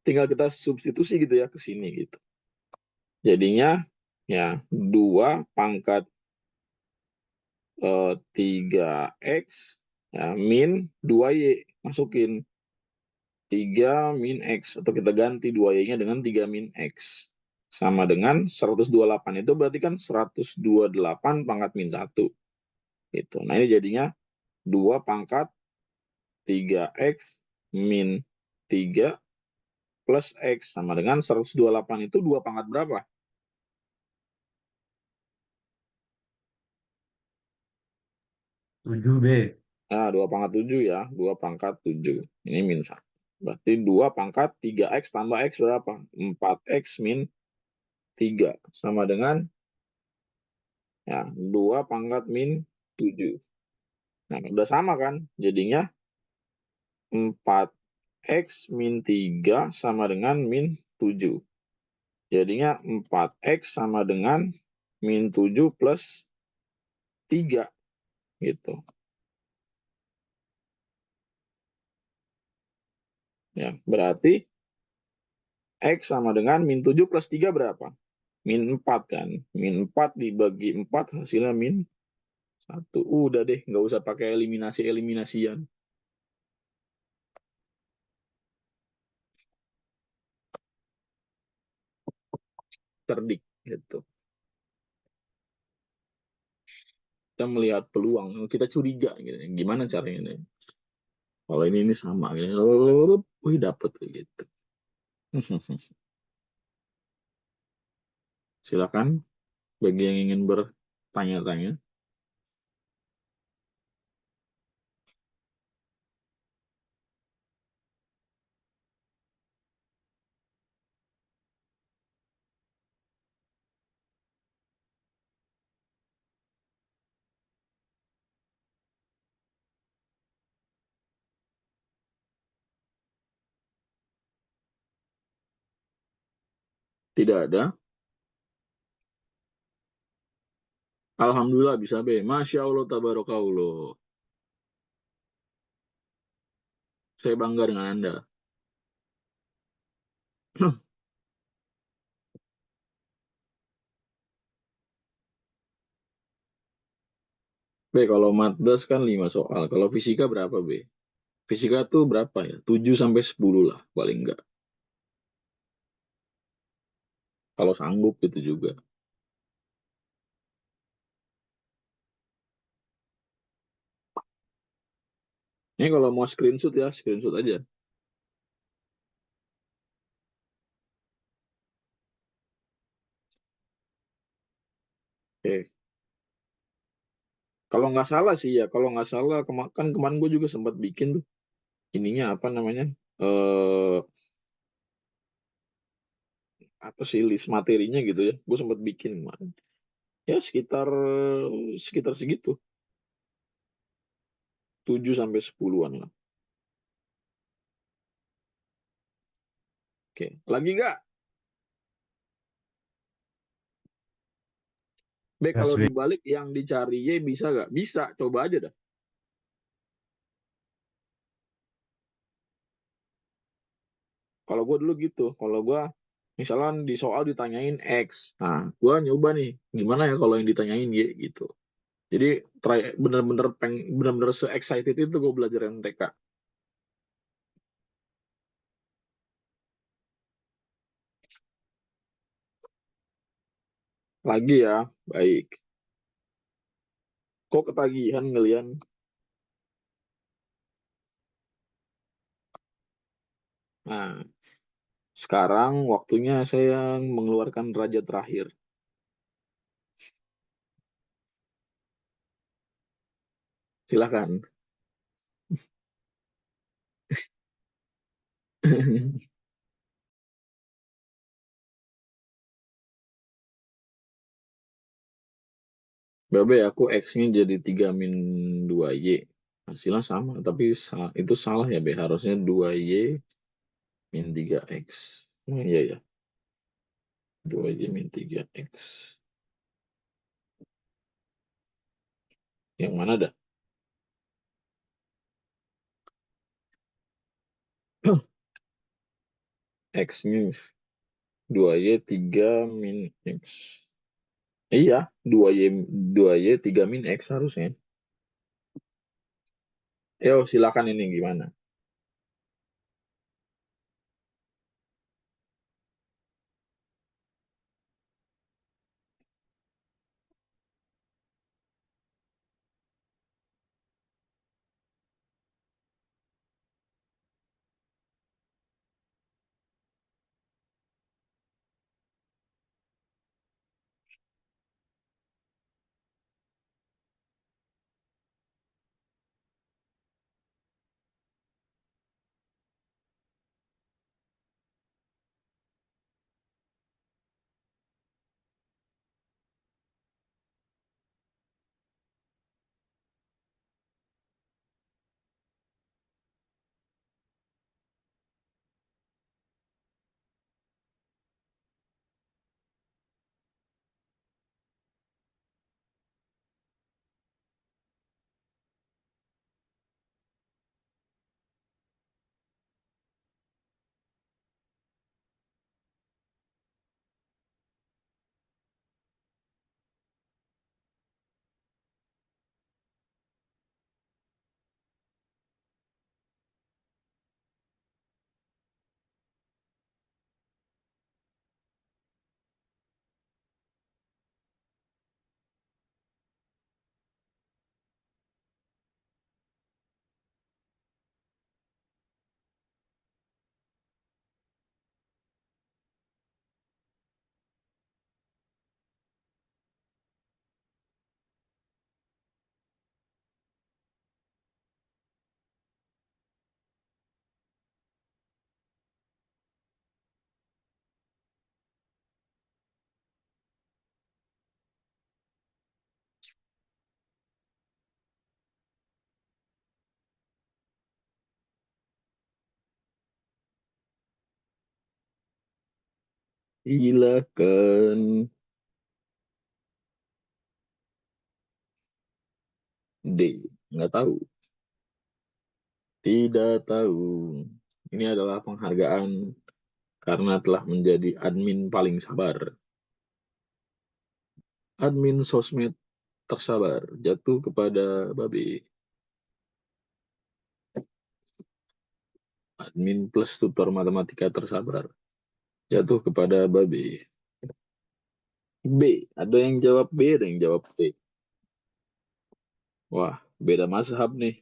[SPEAKER 2] tinggal kita substitusi gitu ya ke sini gitu. Jadinya ya 2 pangkat 3X ya, min 2Y. Masukin 3 min X. Atau kita ganti 2Y-nya dengan 3 min X. Sama dengan 128. Itu berarti kan 128 pangkat min 1. Gitu. Nah ini jadinya 2 pangkat 3X min 3 plus X sama dengan 128 itu 2 pangkat berapa?
[SPEAKER 9] 7 B.
[SPEAKER 2] Nah, 2 pangkat 7 ya. 2 pangkat 7. Ini min 1. Berarti 2 pangkat 3X tambah X berapa? 4X min 3. Sama dengan ya 2 pangkat min 7. Nah, udah sama kan? Jadinya 4X min 3 sama dengan min 7. Jadinya 4X sama dengan min 7 plus 3. Gitu. Ya, berarti X sama dengan min 7 plus 3 berapa? Min 4 kan. Min 4 dibagi 4 hasilnya min 1. Udah deh, nggak usah pakai eliminasi-eliminasian. Cerdik gitu. Kita melihat peluang, kita curiga gitu. Gimana caranya nih? Kalau ini sama gitu. Wih, dapet gitu. Silakan bagi yang ingin bertanya-tanya. Tidak ada. Alhamdulillah bisa be. Masya Allah tabarakallah. Saya bangga dengan Anda. B, kalau matdas kan 5 soal. Kalau fisika berapa, B? Fisika tuh berapa ya? 7 sampai 10 lah, paling enggak. Kalau sanggup gitu juga. Ini kalau mau screenshot ya, screenshot aja. Oke. Kalau nggak salah sih ya, kalau nggak salah kan kemarin gue juga sempat bikin tuh ininya apa namanya, apa sih list materinya gitu ya, gue sempat bikin kemarin. Ya sekitar sekitar segitu, 7 sampai 10-an lah. Oke, lagi nggak? B, kalau
[SPEAKER 9] B.
[SPEAKER 2] dibalik yang dicari Y bisa nggak? Bisa, coba aja dah. Kalau gue dulu gitu, kalau gue misalnya di soal ditanyain X, nah gue nyoba nih, gimana ya kalau yang ditanyain Y gitu. Jadi bener-bener se-excited itu gue belajar MTK. Lagi ya, baik. Kok ketagihan ngelian? Nah, sekarang waktunya saya mengeluarkan raja terakhir. Silakan. Babe, aku X-nya jadi 3 min 2Y. Hasilnya sama, tapi itu salah ya, Be. Harusnya 2Y min 3X. Oh iya ya, 2Y min 3X. Yang mana dah? X-nya 2Y 3 min X. Iya, 2Y 3 min X harusnya. Yo, silakan ini gimana? Silakan. D. Nggak tahu. Tidak tahu. Ini adalah penghargaan karena telah menjadi admin paling sabar. Admin sosmed tersabar jatuh kepada Babe. Admin plus tutor matematika tersabar jatuh kepada Babe. B. Ada yang jawab B, ada yang jawab B. Wah, beda mazhab nih.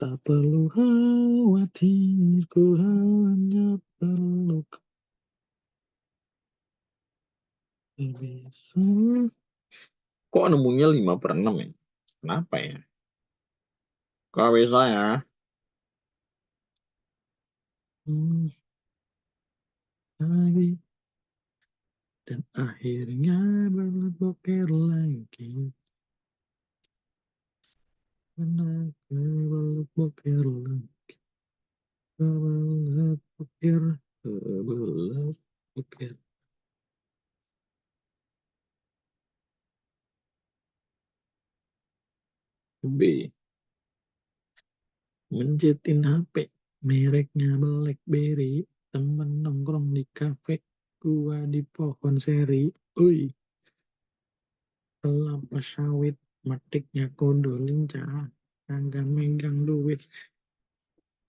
[SPEAKER 2] Tak perlu khawatir, ku hanya perlu bisa. Kok nemunya 5/6 ya? Kenapa ya? Kok bisa ya? Lagi. Dan akhirnya berbuat boker lagi. Karena berbuat boker lagi. Berbuat boker. Berbuat boker. B. Mencetin HP. Mereknya BlackBerry. Temen nongkrong di kafe. Gua di pohon seri. Ui. Kelapa sawit. Metiknya kudu lincah. Kagak megang duit.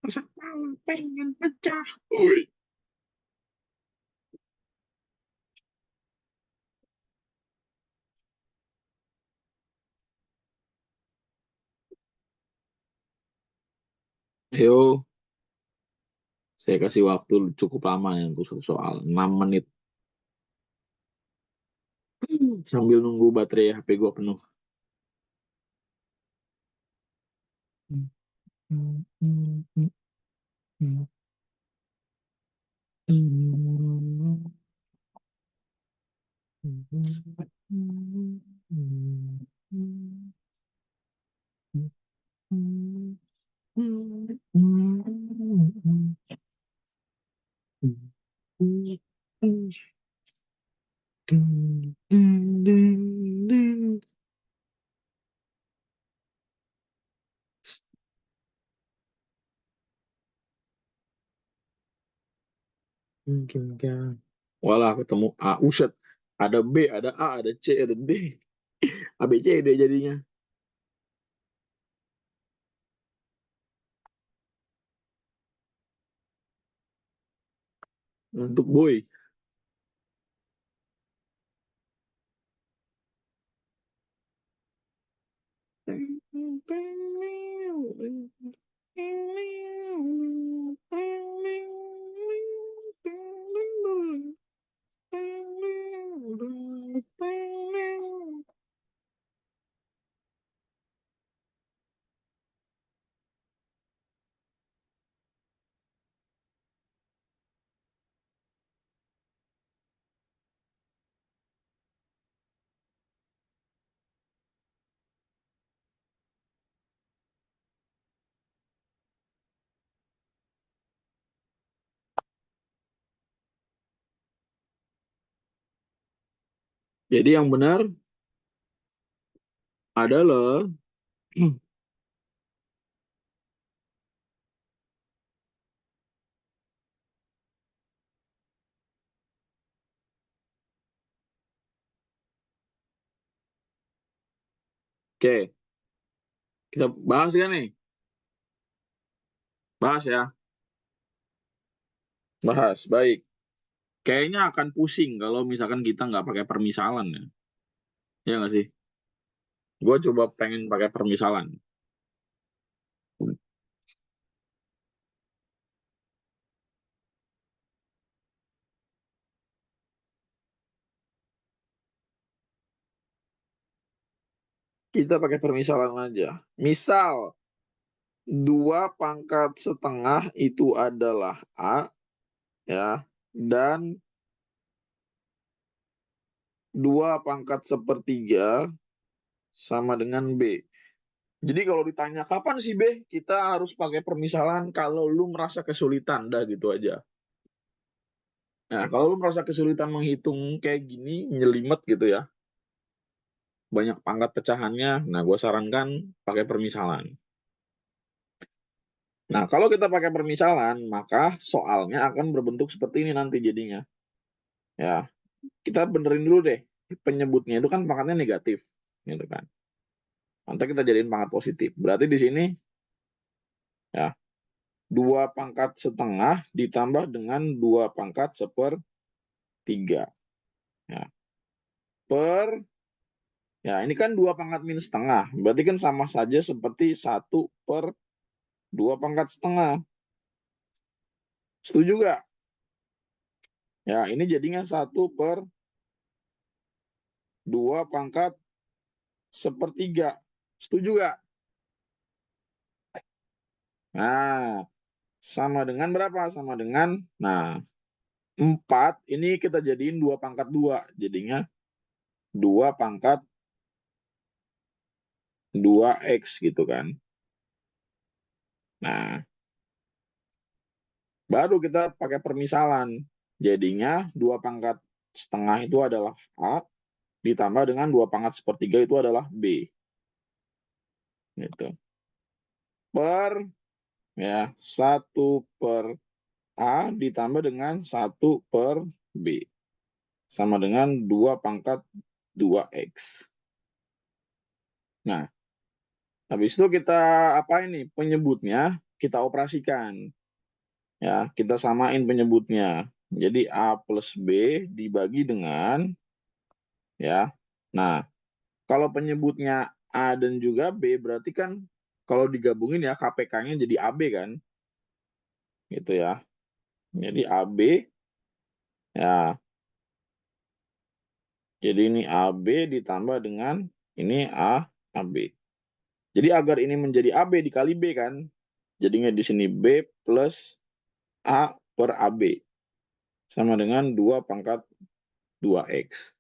[SPEAKER 2] Masa pala pengen pecah. Ui. Ayo, saya kasih waktu cukup lama ya untuk satu soal. 6 menit. Sambil nunggu baterai HP gua penuh. Walah, ketemu A. Uset. Ada B, ada A, ada C, ada D. A, B, C, D jadinya. Untuk boy. Jadi yang benar adalah oke, kita bahas kan nih? Bahas ya. Bahas, baik. Kayaknya akan pusing kalau misalkan kita nggak pakai permisalan ya. Ya nggak sih? Gue coba pengen pakai permisalan. Kita pakai permisalan aja. Misal, 2 pangkat setengah itu adalah A, ya, dan 2 pangkat sepertiga sama dengan B. Jadi kalau ditanya kapan sih B, kita harus pakai permisalan kalau lu merasa kesulitan, dah gitu aja. Nah, kalau lu merasa kesulitan menghitung kayak gini, nyelimet gitu ya, banyak pangkat pecahannya, nah gue sarankan pakai permisalan. Nah, kalau kita pakai permisalan, maka soalnya akan berbentuk seperti ini nanti jadinya. Ya, kita benerin dulu deh, penyebutnya itu kan pangkatnya negatif, gitu kan. Nanti kita jadiin pangkat positif. Berarti di sini, ya, 2 pangkat setengah ditambah dengan 2 pangkat sepertiga. Ya, per, ya ini kan 2 pangkat minus setengah. Berarti kan sama saja seperti 1/2 pangkat setengah. Setuju gak? Ya, ini jadinya 1/2 pangkat sepertiga. Setuju gak? Nah, sama dengan berapa? Sama dengan, nah, 4 ini kita jadiin 2/2. Jadinya 2/2x gitu kan. Nah, baru kita pakai permisalan. Jadinya 2 pangkat setengah itu /A ditambah dengan 2 pangkat sepertiga itu /B. Gitu. Per, ya, 1/A ditambah dengan 1/B. Sama dengan 2/2x. Nah, habis itu kita apa ini? Penyebutnya kita operasikan. Ya, kita samain penyebutnya. Jadi A plus B dibagi dengan, ya. Nah, kalau penyebutnya A dan juga B berarti kan kalau digabungin ya KPK-nya jadi AB kan. Gitu ya. Jadi AB, ya. Jadi ini AB ditambah dengan ini AB. Jadi agar ini menjadi AB dikali B kan. Jadinya di sini B plus A per AB. Sama dengan 2/2x.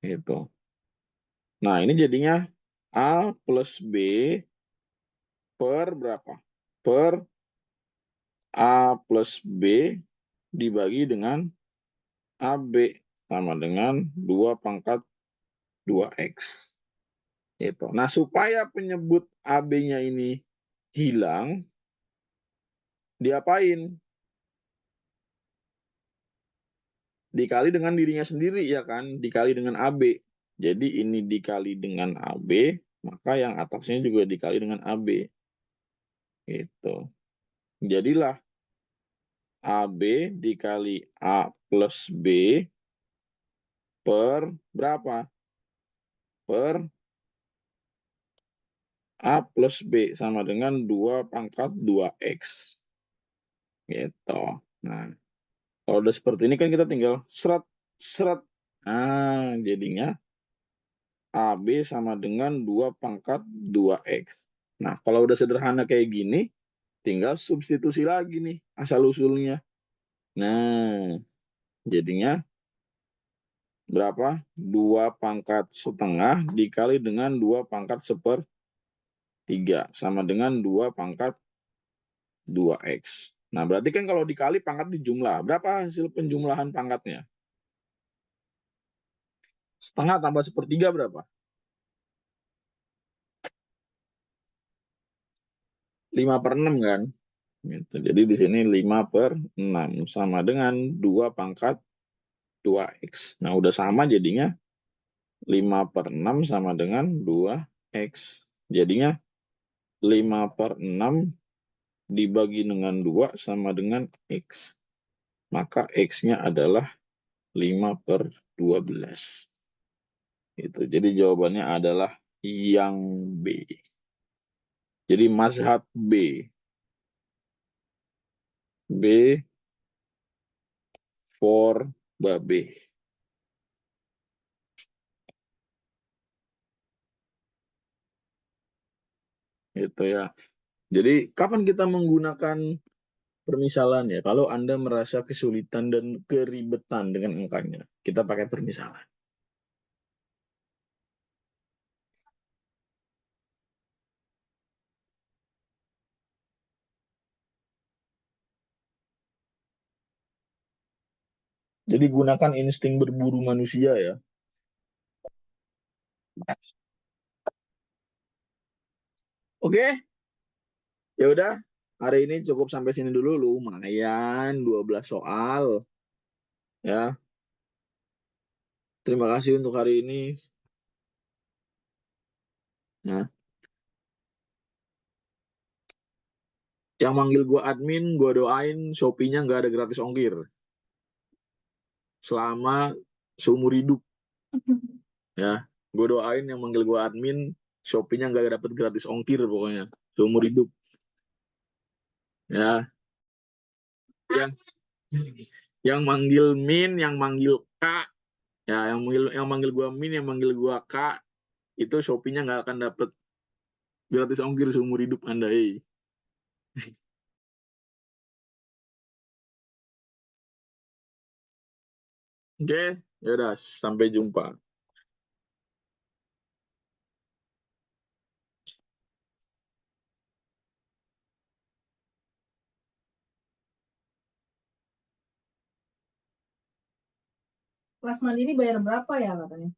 [SPEAKER 2] Gitu. Nah, ini jadinya A plus B per berapa? Per A plus B dibagi dengan AB sama dengan 2 pangkat 2X. Gitu. Nah, supaya penyebut AB-nya ini hilang, diapain? Dikali dengan dirinya sendiri, ya kan? Dikali dengan AB. Jadi ini dikali dengan AB, maka yang atasnya juga dikali dengan AB. Gitu. Jadilah AB dikali A plus B per berapa? Per A plus B sama dengan 2 pangkat 2X. Gitu. Nah, kalau udah seperti ini kan kita tinggal seret. Nah, jadinya AB sama dengan 2 pangkat 2X. Nah, kalau udah sederhana kayak gini, tinggal substitusi lagi nih asal-usulnya. Nah, jadinya berapa? 2 pangkat setengah dikali dengan 2 pangkat 1/3 sama dengan 2 pangkat 2X. Nah, berarti kan kalau dikali pangkat dijumlah. Berapa hasil penjumlahan pangkatnya? Setengah tambah 1/3 berapa? 5/6 kan? Gitu. Jadi di sini 5/6 sama dengan 2 pangkat 2X. Nah, udah sama jadinya 5/6 sama dengan 2X. Jadinya 5/6 dibagi dengan 2 sama dengan X. Maka X-nya adalah 5/12. Itu. Jadi jawabannya adalah yang B. Jadi mazhab B. B for babe. Itu ya. Jadi kapan kita menggunakan permisalan ya? Kalau Anda merasa kesulitan dan keribetan dengan angkanya, kita pakai permisalan. Jadi gunakan insting berburu manusia ya. Oke, ya udah. Hari ini cukup sampai sini dulu, lumayan 12 soal ya. Terima kasih untuk hari ini. Nah, yang manggil gua admin, gua doain Shopee-nya nggak ada gratis ongkir selama seumur hidup ya. Gua doain yang manggil gua admin, Shopee-nya nggak dapet gratis ongkir pokoknya seumur hidup ya. Yang manggil Min, yang manggil Kak, ya yang manggil gua Min, yang manggil gua Kak, itu Shopee-nya nggak akan dapet gratis ongkir seumur hidup Anda. Oke, ya udah, sampai jumpa.
[SPEAKER 10] Kelas mandiri bayar berapa ya katanya?